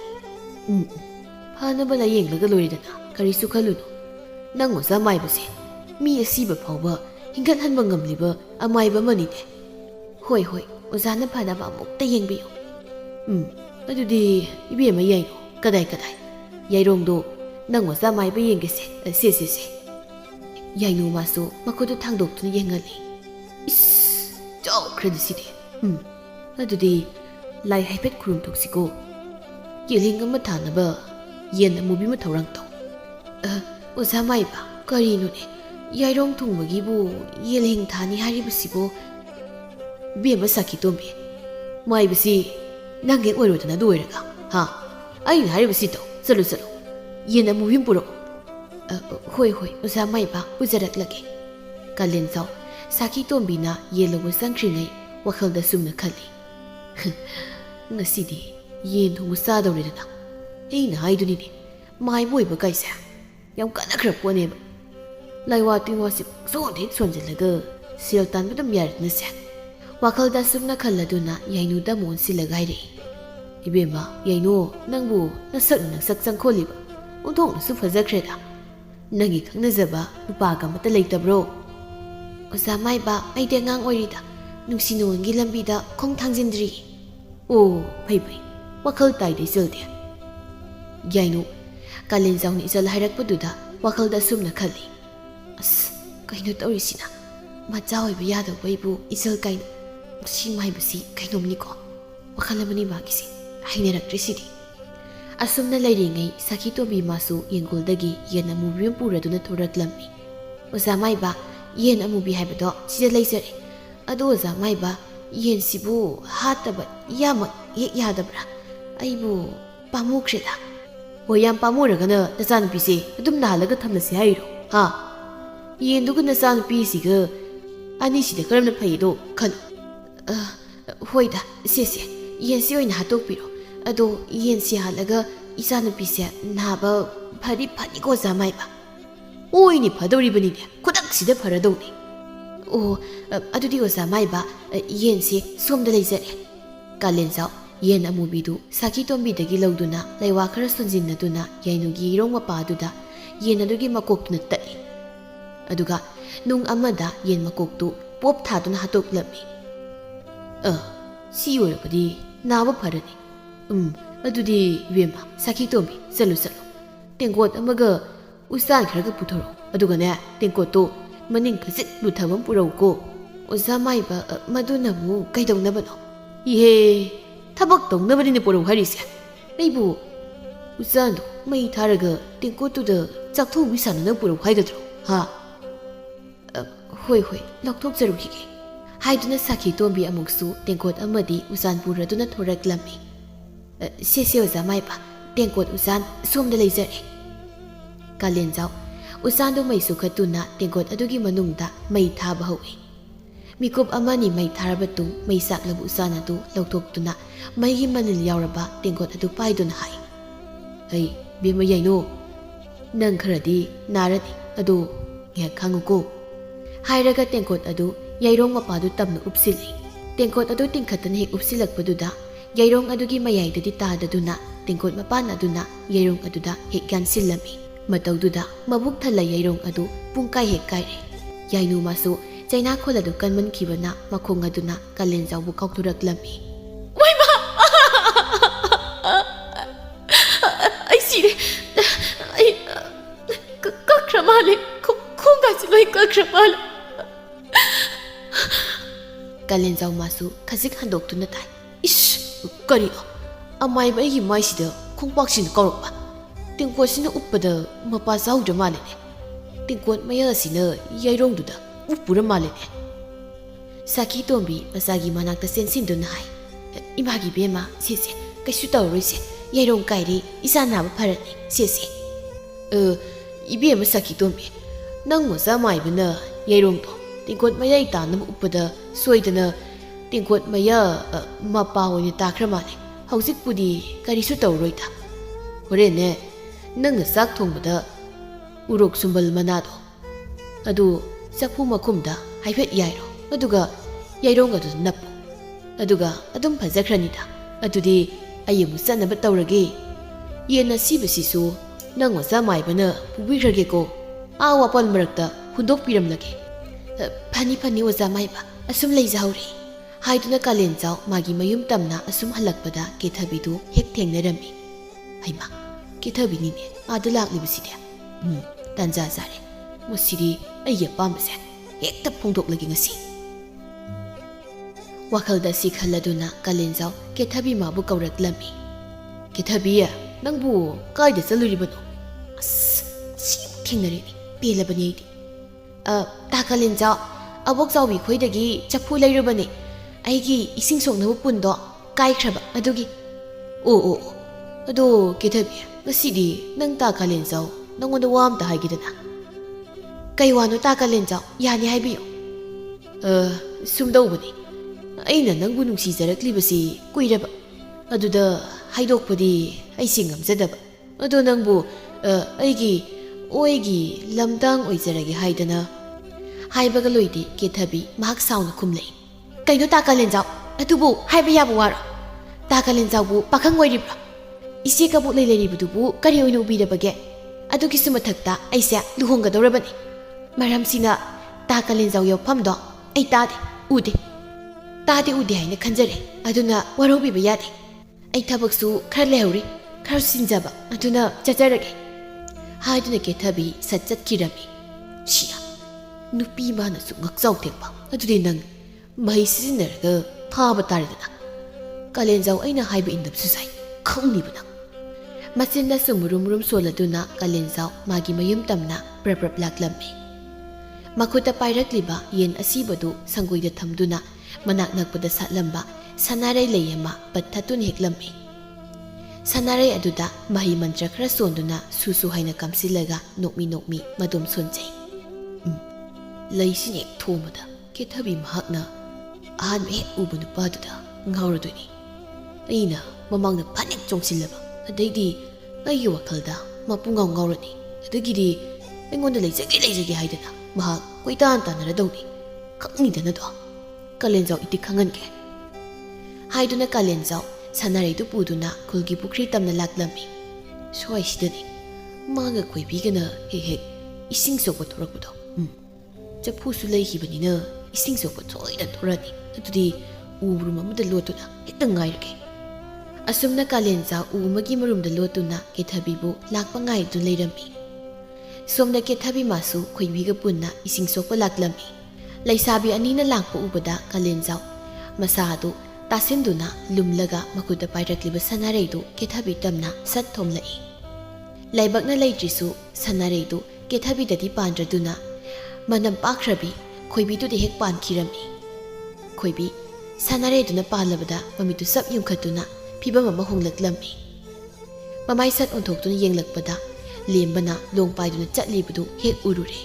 phanaba layeng laga loridana karisu khalunu nang oza maiba se mi asiba phawba hingat hanba ngamliba amaiba manide hoi hoi ozana phanaba amukta yengbiyo adudi ibema yaino kadai kadai yairongdo nang oza maiba yengese se yaino masu makodu thangdoktuna yengali is chau khradi side adudi lai haipet khurum toksiko yeling ama thanaba yen amubi ma thorang to oza maiba karino ne yairong thungbagibu yeling thani haribasibo bema saki tombe maibasi nange oirodana doiraga ha aina haribasi to chalo yen amubi puro hoi oza maiba pujaraklage kalenzau saki tombi na yelo sangkringai wakhalda sumna khali ngasidi yen thungu sadawredana eina haiduni ne mai boiba kaisa yam kana khra poneba laiwa tingwasi sonde sonjelaga sel tanbadam yarna se wakhalda sumna khalladuna yainu da mon silagaire ibema yainu nangbu nasak changkholiba unthong su fajakreda nangi khangnajaba nupaga mata leitabro oza maiba aide ngang oirida nungsinongi lambida khong thangjindri phai wakhal taide silde yainu kalenzau ni isal hairakpaduda wakhalda sumna khali kaino taurisina macha oiba yada baibu isal kaino si maibasi kainomni ko wakhalamani bagisi hainarakrisidi asumna lairingai saki tobi masu yengoldagi yen amubi puraduna thoraklammi oza maiba yen amubi haibado sida leisare ado oza maiba yen sibu hataba yama yadabra aibu pamukhreda yam pamuragana nasanupise adum nahalaga thamnasi hairo ha yenduga nasanupisiga anisida karamna phaido khalo hoida sese yensi oina hatokpiro ado yensi halaga isanupise naba phari ko zamaiba oini phadoribani ne khodak sida pharadoni adudi oza maiba yensi somda leizare kalenzau yen amubidu saki tombidagi lauduna laiwa khara sonjinnaduna yainugi irong mapaduda yen adugi makoktuna tai aduga nung amada yen makoktu pop thaduna hatoklammi si orabadi naba pharani adudi wema saki tombi salu tengkot amaga usan kharaga puthoro aduga ne tengkot to maning khajit luthabam purauko oza maiba maduna mu kaidongnabano ihe tabak tongnabarine porau harise aibu uzando mai tharaga tengkotuda chakthobi sanana porau haigadro ha hoi lokthok jarukige haiduna saki tombi amuksu tengkot amadi usan puraduna thoraklammi sese oza maiba tengkot usan somda leizare kalenzau usando mai sukhatuna tengkot adugi manungda mai thaba hawi mikop amani mai tharabatu mai saklabu usana tu loktoktuna mai gi manil yauraba tengkot adu paiduna hai hey bima yaino nang kharadi narani adu nge khanguko hairaga tengkot adu yairong mapadu tamna upsili tengkot adu tingkhatan he upsilakpaduda yairong adugi mayaidadi tadaduna tengkot mapan aduna yairong aduda he gansilami matawduda mabuk thala yairong adu pungkai he kaire yainu masu Chaina khol adu kanman khibana makhong aduna Kalenjau bu kauthuraklammi. Waima! Ai sire. Ai kakramale. Khonga loi kakramale. Kalenjau masu khajik handoktuna tai. Ish kari amai bai gi mai sida khongpak sin korokpa. Tingkot sina uppada mapa saudra male ne. Tingkot maya sina yairong duda upura male ne. Saki tombi masagi manakta sensinduna hai. Imagi bema sese kaisu tawroise yairong kairi isa naba pharani sese. Ibema saki tombi nang moza mai bana yairong to tingkot maya itanam uppada soidana tingkot maya mapa oine takra male. Haujik pudi karisu tawroita. Horene nang sak thongbada urok sumbal manado adu sakpu makhumda haifet yairo aduga yairong adu napu aduga adum phajakranida adudi ayemu sanaba tawrage yena sibasisu nang wasa maibana pubigrage ko awa pal marakta hundok piramlage phani waza maiba asum leijahuri haiduna Kalenjau magi mayum tamna asum halakpada kethabidu hek thengnerami haima kethabini ne adalak libaside tanja zare musiri ayya pambase hekta phongdok lagi ngasi wakhalda sikhaladuna Kalenjau kethabi mabu kauraklammi kethabiya nangbu kaida chaluribano as si thengnare ni pelabani idi ta Kalenjau abok zawbi khoidagi chaphu leirubani aigi ising soknabu pundo kaikhraba adugi o ado kethabi ngasidi nang ta Kalenjau nangonda wam ta haigidana kaiwano ta Kalenjau yani haibiyo sumdawbani aina nangbu nungsijarakliबasi kuiraba aduda haidokpadi aisi ngamjadaba ado nangbu aigi oigi lamdang oijarage haidana haibaga loidi kethabi mahak sauna khumlei kaino ta Kalenjau atubu haiba yaba waro ta Kalenjau bu pakhang oiribra ise kabu leileribudubu kari oinu ubirabage adugi sumathakta aise luhongadorabani maramsina ta Kalenjau yofamdo ai tade ude haina khanjare aduna warobiba yade ai thabaksu khar lehuri khar sinjaba aduna chajarage haiduna kethabi satchat kirami shia nupi mana su ngakjau tekpa adudi nang mai sizinarga thaba taridana Kalenjau aina haiba indabsu sai khangnibana machinda sumurum soladuna Kalenjau magi mayum tamna praprap laklammi makuta pairakliba yen asibadu sangoida thamduna manak nakpada satlamba sanarai leyama pathatun heklammi sanarai aduda mahi mantra khara sonduna susu haina kamsilaga nokmi madum sonjai leisine thomada kethabi mahakna ahan me ubunu paduda ngauraduni aina mamangna phanik chongsilaba adaidi ayi wakhalda mapungau ngaurani adagidi engonda leijage haidana mahak koitan tanaradoni khangni do Kalenjau iti khangange haiduna Kalenjau sanarai du puduna khulgi pukri tamna laklammi soi sidani manga koibigana he ising sokpa thorakpudo chaphu su leihibanina ising sokpa thoida thorani adudi ubrum amada lotuna hekta ngairage asumna Kalenjau umagi marumda lotuna kethabibu lakpa ngai du leirammi somna kethabi masu khoibiga punna ising sokpa laklammi Laisabi anina langpa ubada Kalenjau masadu tasinduna lumlaga makuda pairakliba sanareidu kethabi tamna sat thomlai laibakna leitrisu sanareidu kethabi dadi pandraduna manam pakhrabi khoibidu de hek pankhirami khoibi sanareiduna palabada mamitu sap yumkhatuna phibam ama honglaklammi mamai sat onthokduna yenglakpada lembana longpaiduna chatlibudu hek urure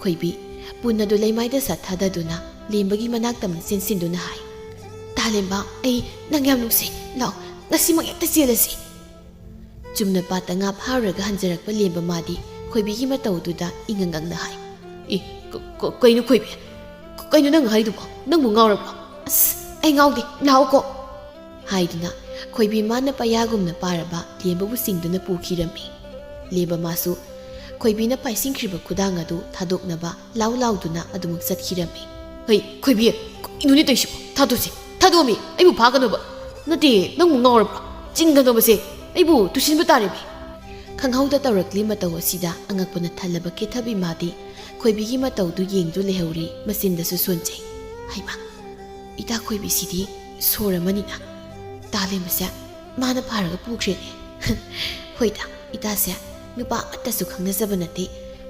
khoibi punna do leimaida sathadaduna lembagi manak tamna sensinduna hai talemba ai nangyam nusi law ngasimak ekta selasi chumna patanga pharaga hanjarakpa lemba madi khoibigi mataududa ingangangna hai kainu khoibi kainu nang haidubo nangbu ngaurabro as ai ngaudi lawko haiduna khoibi mana payagumna paraba lembabu singduna pukhirami leba masu khoibina paisingkhriba khudang adu thadoknaba lauduna adumuk sathirami ꯍꯩ ꯈꯣꯏꯕꯤ ꯀꯩꯅꯣꯅꯦ ꯇꯧꯏꯁꯤꯕꯣ ꯊꯥꯗꯣꯛꯁꯤ ꯊꯥꯗꯣꯛꯑꯃꯤ ꯑꯩꯕꯨ ꯐꯥꯒꯅꯣꯕ ꯅꯠꯇꯦ ꯅꯪꯕꯨ ꯉꯥꯎꯔꯕ꯭ꯔꯣ ꯆꯤꯡꯒꯗꯧꯕꯁꯦ ꯑꯩꯕꯨ ꯇꯨꯁꯤꯟꯕ ꯇꯥꯔꯦꯃꯤ ꯈꯪꯍꯧꯗ ꯇꯧꯔꯛꯂꯤ ꯃꯇꯧ ꯑꯁꯤꯗ ꯑꯉꯛꯄꯅ ꯊꯜꯂꯕ ꯀꯦꯊꯕꯤ ꯃꯥꯗꯤ ꯈꯣꯏꯕꯤꯒꯤ ꯃꯇꯧꯗꯨ ꯌꯦꯡꯗꯨ ꯂꯩꯍꯧꯔꯤ ꯃꯆꯤꯟꯗꯁꯨ ꯁꯣꯟꯖꯩ ꯍꯩꯃꯥ ꯏꯇꯥ ꯈꯣꯏꯕꯤꯁꯤꯗꯤ ꯁꯣꯔ ꯑꯃꯅꯤꯅ ꯇꯥꯂꯦꯝꯕꯁꯦ ꯃꯥꯅ ꯐꯥꯔꯒ ꯄꯨꯈ꯭ꯔꯦꯅꯦ ꯍꯣꯏꯗ ꯏꯇꯥꯁꯦ ꯅꯨꯄꯥ ꯑꯃꯠꯇꯁꯨ ꯈꯪꯅꯖꯕ ꯅꯠꯇꯦ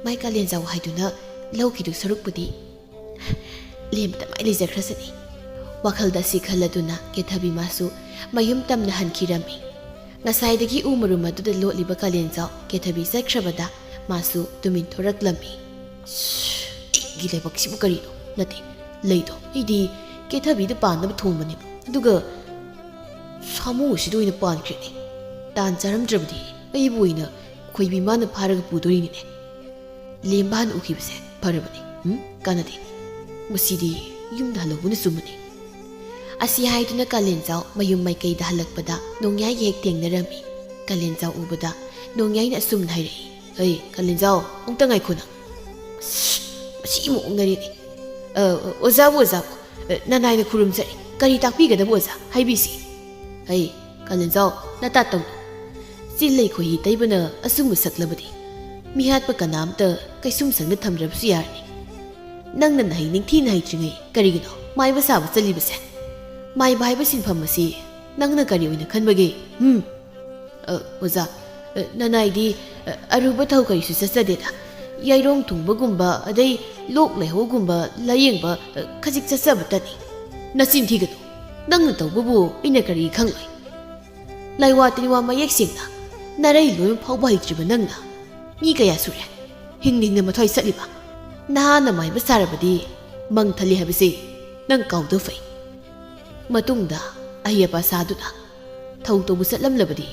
ꯃꯥꯏ ꯀꯥꯂꯦꯟꯖꯥꯎ ꯍꯥꯏꯗꯨꯅ ꯂꯧꯈꯤꯗꯨ ꯁꯔꯨꯛꯄꯨꯗꯤ ꯂꯦꯝꯕꯗ ꯃꯥꯏ ꯂꯩꯖꯈ꯭ꯔꯁꯅꯤ ꯋꯥꯈꯜꯗ ꯑꯁꯤ ꯈꯜꯂꯗꯨꯅ ꯀꯦꯊꯕꯤ ꯃꯥꯁꯨ ꯃꯌꯨꯝ ꯇꯝꯅ ꯍꯟꯈꯤꯔꯝꯃꯤ ꯉꯁꯥꯏꯗꯒꯤ ꯎ ꯃꯔꯨꯝ ꯑꯗꯨꯗ ꯂꯣꯠꯂꯤꯕ ꯀꯥꯂꯦꯟꯖꯥꯎ ꯀꯦꯊꯕꯤ ꯆꯠꯈ꯭ꯔꯕꯗ ꯃꯥꯁꯨ ꯇꯨꯃꯤꯟ ꯊꯣꯔꯛꯂꯝꯃꯤ ꯑꯩꯒꯤ ꯂꯩꯕꯛꯁꯤꯕꯨ ꯀꯔꯤꯅꯣ ꯅꯠꯇꯦ ꯂꯩꯗꯣ ꯑꯩꯗꯤ ꯀꯦꯊꯕꯤꯗ ꯄꯥꯟꯅꯕ ꯊꯣꯡꯕꯅꯦꯕ ꯑꯗꯨꯒ ꯁꯥꯃꯨ ꯑꯁꯤꯗ ꯑꯣꯏꯅ ꯄꯥꯟꯈ꯭ꯔꯦꯅꯦ ꯇꯥꯟ ꯆꯥꯔꯝꯗ꯭ꯔꯕꯗꯤ ꯑꯩꯕꯨ ꯑꯣꯏꯅ ꯈꯣꯏꯕꯤ ꯃꯥꯅ ꯐꯥꯔꯒ ꯄꯨꯗꯣꯔꯤꯅꯤꯅꯦ ꯂꯦꯝꯕ ꯍꯥꯟꯅ ꯎꯈꯤꯕꯁꯦ ꯐꯔꯕꯅꯤ ꯀꯥꯟꯅꯗꯦ ꯃꯁꯤꯗꯤ ꯌꯨꯝꯗ ꯍꯜꯂꯛꯄꯅ ꯆꯨꯝꯕꯅꯤ ꯑꯁꯤ ꯍꯥꯏꯗꯨꯅ ꯀꯥꯂꯦꯟꯖꯥꯎ ꯃꯌꯨꯝ ꯃꯥꯏꯀꯩꯗ ꯍꯜꯂꯛꯄꯗ ꯅꯣꯡꯌꯥꯏꯒ ꯍꯦꯛ ꯊꯦꯡꯅꯔꯝꯃꯤ ꯀꯥꯂꯦꯟꯖꯥꯎ ꯎꯕꯗ ꯅꯣꯡꯌꯥꯏꯅ ꯑꯁꯨꯝꯅ ꯍꯥꯏꯔꯛꯏ ꯑꯩ ꯀꯥꯂꯦꯟꯖꯥꯎ ꯑꯃꯨꯛꯇ ꯉꯥꯏꯈꯣ ꯅꯪ ꯃꯁꯤ ꯑꯃꯨꯛ ꯑꯣꯛꯅꯔꯤꯅꯤ ꯑꯣꯖꯥꯕꯨ ꯅꯅꯥꯏꯅ ꯈꯨꯔꯨꯝꯖꯔꯤ ꯀꯔꯤ ꯇꯥꯛꯄꯤꯒꯗꯕ ꯑꯣꯖꯥ ꯍꯥꯏꯕꯤꯁꯤ ꯑꯩ ꯀꯥꯂꯦꯟꯖꯥꯎ ꯅꯇꯥ ꯇꯧꯅꯨ ꯆꯤꯜꯂꯩ ꯈꯣꯏꯍꯤ ꯇꯩꯕꯅ ꯑꯁꯨꯝꯕ ꯁꯛꯂꯕꯗꯤ ꯃꯤꯍꯥꯠꯄ ꯀꯅꯥꯝꯇ ꯀꯩꯁꯨꯝ ꯁꯪꯅ ꯊꯝꯗ꯭ꯔꯕꯁꯨ ꯌꯥꯔꯅꯤ ꯅꯪꯅ ꯅꯍꯩ ꯅꯤꯡꯊꯤꯅ ꯍꯩꯇ꯭ꯔꯤꯉꯩ ꯀꯔꯤꯒꯤꯅꯣ ꯃꯥꯏꯕ ꯁꯥꯕ ꯆꯠꯂꯤꯕꯁꯦ ꯃꯥꯏꯕ ꯍꯥꯏꯕ ꯁꯤꯟꯐꯝ ꯑꯁꯤ ꯅꯪꯅ ꯀꯔꯤ ꯑꯣꯏꯅ ꯈꯟꯕꯒꯦ ꯑꯣꯖꯥ ꯅꯅꯥꯏꯗꯤ ꯑꯔꯨꯕ ꯊꯧ ꯀꯔꯤꯁꯨ ꯆꯠꯆꯗꯦꯗ ꯌꯥꯏꯔꯣꯡ ꯊꯨꯡꯕꯒꯨꯝꯕ ꯑꯗꯩ ꯂꯣꯛ ꯂꯩꯍꯧꯒꯨꯝꯕ ꯂꯥꯌꯦꯡꯕ ꯈꯖꯤꯛ ꯆꯠꯆꯕꯇꯅꯤ ꯅꯆꯤꯟ ꯊꯤꯒꯅꯨ ꯅꯪꯅ ꯇꯧꯕꯕꯨ ꯑꯩꯅ ꯀꯔꯤ ꯈꯪꯂꯣꯏ ꯂꯥꯏꯋꯥ ꯇꯤꯟꯋꯥ ꯃꯌꯦꯛ ꯁꯦꯡꯅ ꯅꯔꯩ ꯂꯣꯏꯅ ꯐꯥꯎꯕ ꯍꯩꯇ꯭ꯔꯤꯕ ꯅꯪꯅ ꯃꯤ ꯀꯌꯥ ꯁꯨꯔꯦ ꯍꯤꯡꯅ ꯍꯤꯡꯅ ꯃꯊ꯭ꯋꯥꯏ ꯆꯠꯂꯤꯕ ꯅꯍꯥꯟꯅ ꯃꯥꯏꯕ ꯁꯥꯔꯕꯗꯤ ꯃꯪ ꯊꯜꯂꯤ ꯍꯥꯏꯕꯁꯤ ꯅꯪ ꯀꯥꯎꯗ ꯐꯩ ꯃꯇꯨꯡꯗ ꯑꯍꯩ ꯑꯄꯥ ꯁꯥꯗꯨꯅ ꯊꯧ ꯇꯧꯕ ꯆꯠꯂꯝꯂꯕꯗꯤ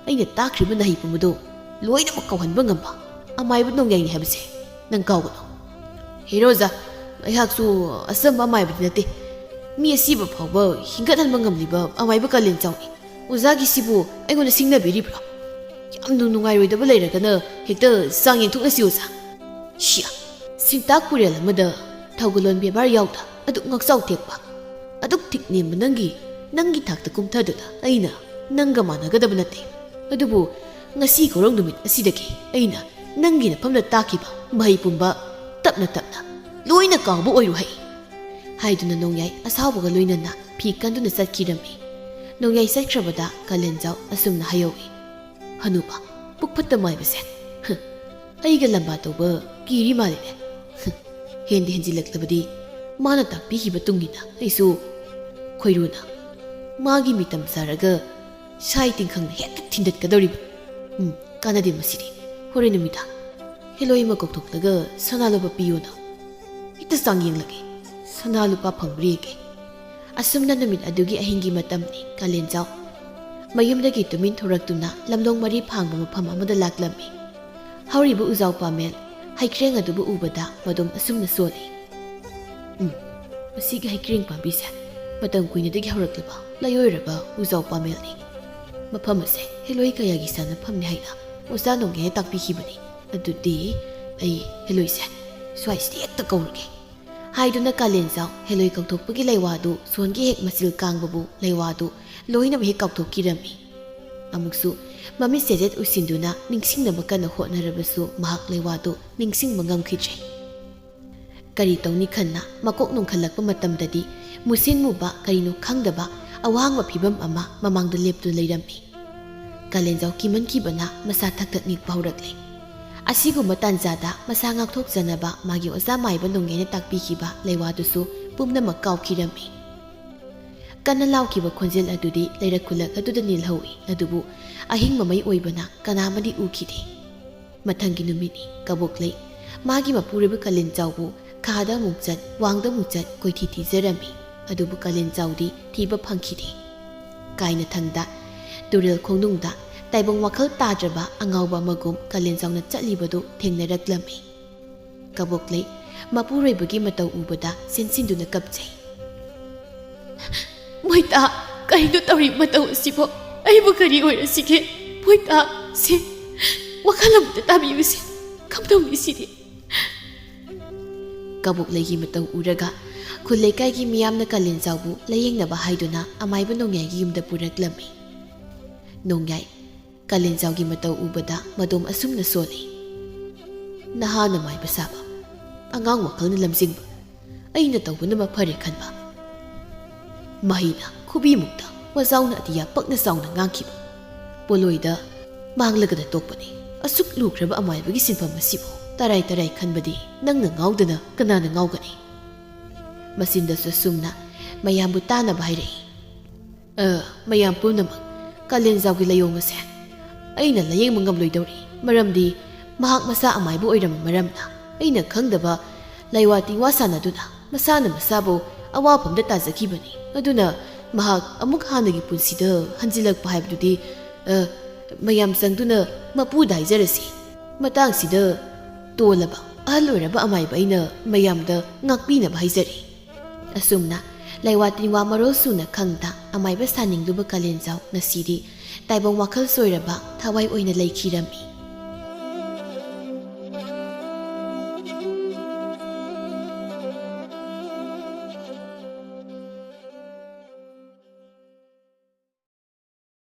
ꯑꯩꯅ ꯇꯥꯛꯈ꯭ꯔꯤꯕ ꯅꯍꯩ ꯄꯨꯝꯕꯗꯨ ꯂꯣꯏꯅꯃꯛ ꯀꯥꯎꯍꯟꯕ ꯉꯝꯕ ꯑꯃꯥꯏꯕ ꯅꯣꯡꯌꯥꯏꯅꯤ ꯍꯥꯏꯕꯁꯦ ꯅꯪ ꯀꯥꯎꯒꯅꯨ ꯍꯦꯔꯣꯖꯥ ꯑꯩꯍꯥꯛꯁꯨ ꯑꯆꯝꯕ ꯑꯃꯥꯏꯕꯗꯤ ꯅꯠꯇꯦ ꯃꯤ ꯑꯁꯤꯕ ꯐꯥꯎꯕ ꯍꯤꯡꯒꯠꯍꯟꯕ ꯉꯝꯂꯤꯕ ꯑꯃꯥꯏꯕ ꯀꯥꯂꯦꯟꯖꯥꯎꯅꯤ ꯑꯣꯖꯥꯒꯤꯁꯤꯕꯨ ꯑꯩꯉꯣꯟꯗ ꯁꯤꯡꯅꯕꯤꯔꯤꯕ꯭ꯔꯣ ꯌꯥꯝꯅ ꯅꯨꯡꯉꯥꯏꯔꯣꯏꯗꯕ ꯂꯩꯔꯒꯅ ꯍꯦꯛꯇ ꯆꯥꯡ ꯌꯦꯡꯊꯣꯛꯅꯁꯤ ꯑꯣꯖꯥ ꯁꯤꯌꯥ ꯁꯤꯡꯇꯥꯛ ꯄꯨꯔꯦꯜ ꯑꯃꯗ ꯊꯧꯒꯜꯂꯣꯟ ꯕꯦꯕꯥꯔ ꯌꯥꯎꯗ ꯑꯗꯨꯛ ꯉꯛꯆꯥꯎ ꯊꯦꯛꯄ ꯑꯗꯨꯛ ꯊꯤꯛ ꯅꯦꯝꯕ ꯅꯪꯒꯤ ꯊꯥꯛꯇ ꯀꯨꯝꯊꯗꯨꯅ ꯑꯩꯅ ꯅꯪꯒ ꯃꯥꯟꯅꯒꯗꯕ ꯅꯠꯇꯦ ꯑꯗꯨꯕꯨ ꯉꯁꯤ ꯒꯧꯔꯧ ꯅꯨꯃꯤꯠ ꯑꯁꯤꯗꯒꯤ ꯑꯩꯅ ꯅꯪꯒꯤ ꯅꯐꯝꯗ ꯇꯥꯛꯈꯤꯕ ꯃꯍꯩ ꯄꯨꯝꯕ ꯇꯞꯅ ꯇꯞꯅ ꯂꯣꯏꯅ ꯀꯥꯎꯕ ꯑꯣꯏꯔꯨꯍꯩ ꯍꯥꯏꯗꯨꯅ ꯅꯣꯡꯌꯥꯏ ꯑꯁꯥꯎꯕꯒ ꯂꯣꯏꯅꯅ ꯐꯤ ꯀꯟꯗꯨꯅ ꯆꯠꯈꯤꯔꯝꯃꯤ ꯅꯣꯡꯌꯥꯏ ꯆꯠꯈ꯭ꯔꯕꯗ ꯀꯥꯂꯦꯟꯖꯥꯎ ꯑꯁꯨꯝꯅ ꯍꯥꯏꯍꯧꯏ ꯍꯅꯨꯕ ꯄꯨꯛ ꯐꯠꯇ ꯃꯥꯏꯕꯁꯦ ꯑꯩꯒ ꯂꯝꯕꯥ ꯇꯧꯕ ꯀꯤꯔꯤ ꯃꯥꯜꯂꯤꯅꯦ ꯍꯦꯟꯗꯤ ꯍꯦꯟꯖꯤꯜꯂꯛꯂꯕꯗꯤ ꯃꯥꯅ ꯇꯥꯛꯄꯤꯈꯤꯕ ꯇꯨꯡꯏꯟꯅ ꯑꯩꯁꯨ ꯈꯣꯏꯔꯨꯅ ꯃꯥꯒꯤ ꯃꯤꯇꯝ ꯆꯥꯔꯒ ꯁꯥꯏ ꯇꯤꯡꯈꯪꯅ ꯍꯦꯛꯇ ꯊꯤꯟꯗꯠꯀꯗꯧꯔꯤꯕ ꯀꯥꯟꯅꯗꯦ ꯃꯁꯤꯗꯤ ꯍꯣꯔꯦꯟ ꯅꯨꯃꯤꯗꯥꯡ ꯍꯦꯂꯣꯏ ꯑꯃ ꯀꯧꯊꯣꯛꯂꯒ ꯁꯅꯥ ꯂꯨꯄꯥ ꯄꯤꯌꯣꯅ ꯍꯦꯛꯇ ꯆꯥꯡ ꯌꯦꯡꯂꯒꯦ ꯁꯅꯥ ꯂꯨꯄꯥ ꯐꯪꯕ꯭ꯔ ꯌꯦꯡꯒꯦ ꯑꯁꯨꯝꯅ ꯅꯨꯃꯤꯠ ꯑꯗꯨꯒꯤ ꯑꯍꯤꯡꯒꯤ ꯃꯇꯝꯅꯤ ꯀꯥꯂꯦꯟꯖꯥꯎ ꯃꯌꯨꯝꯗꯒꯤ ꯇꯨꯃꯤꯟ ꯊꯣꯔꯛꯇꯨꯅ ꯂꯝꯂꯣꯡ ꯃꯔꯤ ꯐꯥꯡꯕ ꯃꯐꯝ ꯑꯃꯗ ꯂꯥꯛꯂꯝꯃꯤ ꯍꯧꯔꯤꯕ ꯎꯖꯥꯎ ꯄꯥꯃꯦꯜ ꯍꯩꯈ꯭ꯔꯦꯡ ꯑꯗꯨꯕꯨ ꯎꯕꯗ ꯃꯗꯣꯝ ꯑꯁꯨꯝꯅ ꯁꯣꯜꯂꯤ ꯃꯁꯤꯒꯤ ꯍꯩꯈ꯭ꯔꯦꯡ ꯄꯥꯝꯕꯤꯁꯦ ꯃꯇꯝ ꯀꯨꯏꯅꯗꯒꯤ ꯍꯧꯔꯛꯂꯕ ꯂꯥꯏꯑꯣꯏꯔꯕ ꯎꯖꯥꯎ ꯄꯥꯃꯦꯜꯅꯤ ꯃꯐꯝ ꯑꯁꯦ ꯍꯦꯂꯣꯏ ꯀꯌꯥꯒꯤ ꯁꯥꯟꯅꯐꯝꯅꯤ ꯍꯥꯏꯅ ꯑꯣꯖꯥ ꯅꯣꯡꯌꯥꯏꯅ ꯇꯥꯛꯄꯤꯈꯤꯕꯅꯤ ꯑꯗꯨꯗꯤ ꯑꯩ ꯍꯦꯂꯣꯏꯁꯦ ꯁ꯭ꯋꯥꯏꯁꯤꯗ ꯍꯦꯛꯇ ꯀꯧꯔꯒꯦ ꯍꯥꯏꯗꯨꯅ ꯀꯥꯂꯦꯟꯖꯥꯎ ꯍꯦꯂꯣꯏ ꯀꯧꯊꯣꯛꯄꯒꯤ ꯂꯩꯋꯥꯗꯨ ꯁꯣꯟꯒꯤ ꯍꯦꯛ ꯃꯆꯤꯜ ꯀꯥꯡꯕꯕꯨ ꯂꯩꯋꯥꯗꯨ ꯂꯣꯏꯅꯕ ꯍꯦꯛ ꯀꯥꯎꯊꯣꯛꯈꯤꯔꯝꯃꯤ ꯑꯃꯨꯛꯁꯨ ꯃꯃꯤꯠ ꯆꯦꯖꯦꯠ ꯎꯏꯁꯤꯟꯗꯨꯅ ꯅꯤꯡꯁꯤꯡꯅꯕ ꯀꯟꯅ ꯍꯣꯠꯅꯔꯕꯁꯨ ꯃꯍꯥꯛ ꯂꯩꯋꯥꯗꯨ ꯅꯤꯡꯁꯤꯡꯕ ꯉꯝꯈꯤꯗ꯭ꯔꯦ ꯀꯔꯤ ꯇꯧꯅꯤ ꯈꯟꯅ ꯃꯀꯣꯛ ꯅꯣꯡꯈꯠꯂꯛꯄ ꯃꯇꯝꯗꯗꯤ ꯃꯨꯁꯤꯟ ꯃꯨꯕ ꯀꯔꯤꯅꯣ ꯈꯪꯗꯕ ꯑꯋꯥꯡꯕ ꯐꯤꯕꯝ ꯑꯃ ꯃꯃꯥꯡꯗ ꯂꯦꯞꯇꯨꯅ ꯂꯩꯔꯝꯃꯤ ꯀꯥꯂꯦꯟꯖꯥꯎ ꯀꯤꯃꯟꯈꯤꯕꯅ ꯃꯁꯥ ꯊꯛꯊꯛ ꯅꯤꯛꯄ ꯍꯧꯔꯛꯂꯦ ꯑꯁꯤꯒꯨꯝꯕ ꯇꯥꯟꯖꯥꯗ ꯃꯁꯥ ꯉꯥꯛꯊꯣꯛꯆꯅꯕ ꯃꯥꯒꯤ ꯑꯣꯖꯥ ꯃꯥꯏꯕ ꯅꯣꯡꯌꯥꯏꯅ ꯇꯥꯛꯄꯤꯈꯤꯕ ꯂꯩꯋꯥꯗꯨꯁꯨ ꯄꯨꯝꯅꯃꯛ ꯀꯥꯎꯈꯤꯔꯝꯃꯤ ꯀꯟꯅ ꯂꯥꯎꯈꯤꯕ ꯈꯣꯟꯖꯦꯜ ꯑꯗꯨꯗꯤ ꯂꯩꯔꯛ ꯈꯨꯜꯂꯛ ꯑꯗꯨꯗ ꯅꯤꯜꯍꯧꯏ ꯑꯗꯨꯕꯨ ꯑꯍꯤꯡ ꯃꯃꯩ ꯑꯣꯏꯕꯅ ꯀꯅꯥꯃꯗꯤ ꯎꯈꯤꯗꯦ ꯃꯊꯪꯒꯤ ꯅꯨꯃꯤꯠꯅꯤ ꯀꯕꯣꯛꯂꯩ ꯃꯥꯒꯤ ꯃꯄꯨꯔꯣꯏꯕ ꯀꯥꯂꯦꯟꯖꯥꯎꯕꯨ ꯈꯥꯗ ꯑꯃꯨꯛ ꯆꯠ ꯋꯥꯡꯗ ꯑꯃꯨꯛ ꯆꯠ ꯀꯣꯏꯊꯤ ꯊꯤꯖꯔꯝꯃꯤ ꯑꯗꯨꯕꯨ ꯀꯥꯂꯦꯟꯖꯥꯎꯗꯤ ꯊꯤꯕ ꯐꯪꯈꯤꯗꯦ ꯀꯥꯏꯅꯊꯪꯗ ꯇꯨꯔꯦꯜ ꯈꯣꯡꯅꯨꯡꯗ ꯇꯥꯏꯕꯪ ꯋꯥꯈꯜ ꯇꯥꯗ꯭ꯔꯕ ꯑꯉꯥꯎꯕ ꯑꯃꯒꯨꯝ ꯀꯥꯂꯦꯟꯖꯥꯎꯅ ꯆꯠꯂꯤꯕꯗꯨ ꯊꯦꯡꯅꯔꯛꯂꯝꯃꯤ ꯀꯕꯣꯛꯂꯩ ꯃꯄꯨꯔꯣꯏꯕꯒꯤ ꯃꯇꯧ ꯎꯕꯗ ꯆꯦꯟꯁꯤꯟꯗꯨꯅ ꯀꯞꯆꯩ ꯃꯣꯏꯇꯥ ꯀꯔꯤꯅꯣ ꯇꯧꯔꯤꯕ ꯃꯇꯧ ꯑꯁꯤꯕꯣ ꯑꯩꯕꯨ ꯀꯔꯤ ꯑꯣꯏꯔꯁꯤꯒꯦ ꯃꯣꯏꯇꯥ ꯁꯦ ꯋꯥꯈꯜ ꯑꯃꯇ ꯇꯥꯕꯤꯌꯨꯁꯦ ꯀꯝꯗꯧꯅꯤ ꯁꯤꯗꯤ kabuk legi matau uraga khulai kai gi miyam na kalin jawbu layeng na ba haiduna amai bu nongyai gi yumda purak lami nongyai kalin jaw gi matau ubada madom asum na soli naha na mai basaba angang wakal na lamsing ba aina tawbu na mafare khanba mahina khubi mukta wazauna atiya pakna sauna ngangkiba poloida manglagada tokpani asuk lukraba amai bagi sinfam masibo tarai tarai khanbadi nangna ngawdana kanana ngawgani masinda sumna mayambu tana bhairei mayam punamak kalin zawgi layong ase aina layeng mangam loidori maramdi mahak masa amai bu oiram maramna aina khangdaba laiwa tingwa sanaduna masana masabo awapamda tajakibani aduna mahak amuk hanagi punsida hanjilak bhaibdudi mayam sangduna mapu daijarasi matang sida tolaba ahaloraba amai baina mayamda ngakpina bhaijari asumna laiwa tingwa marosuna khangda amai ba saningduba kalenjaw nasidi taibong wakhal soiraba thawai oina laikhirami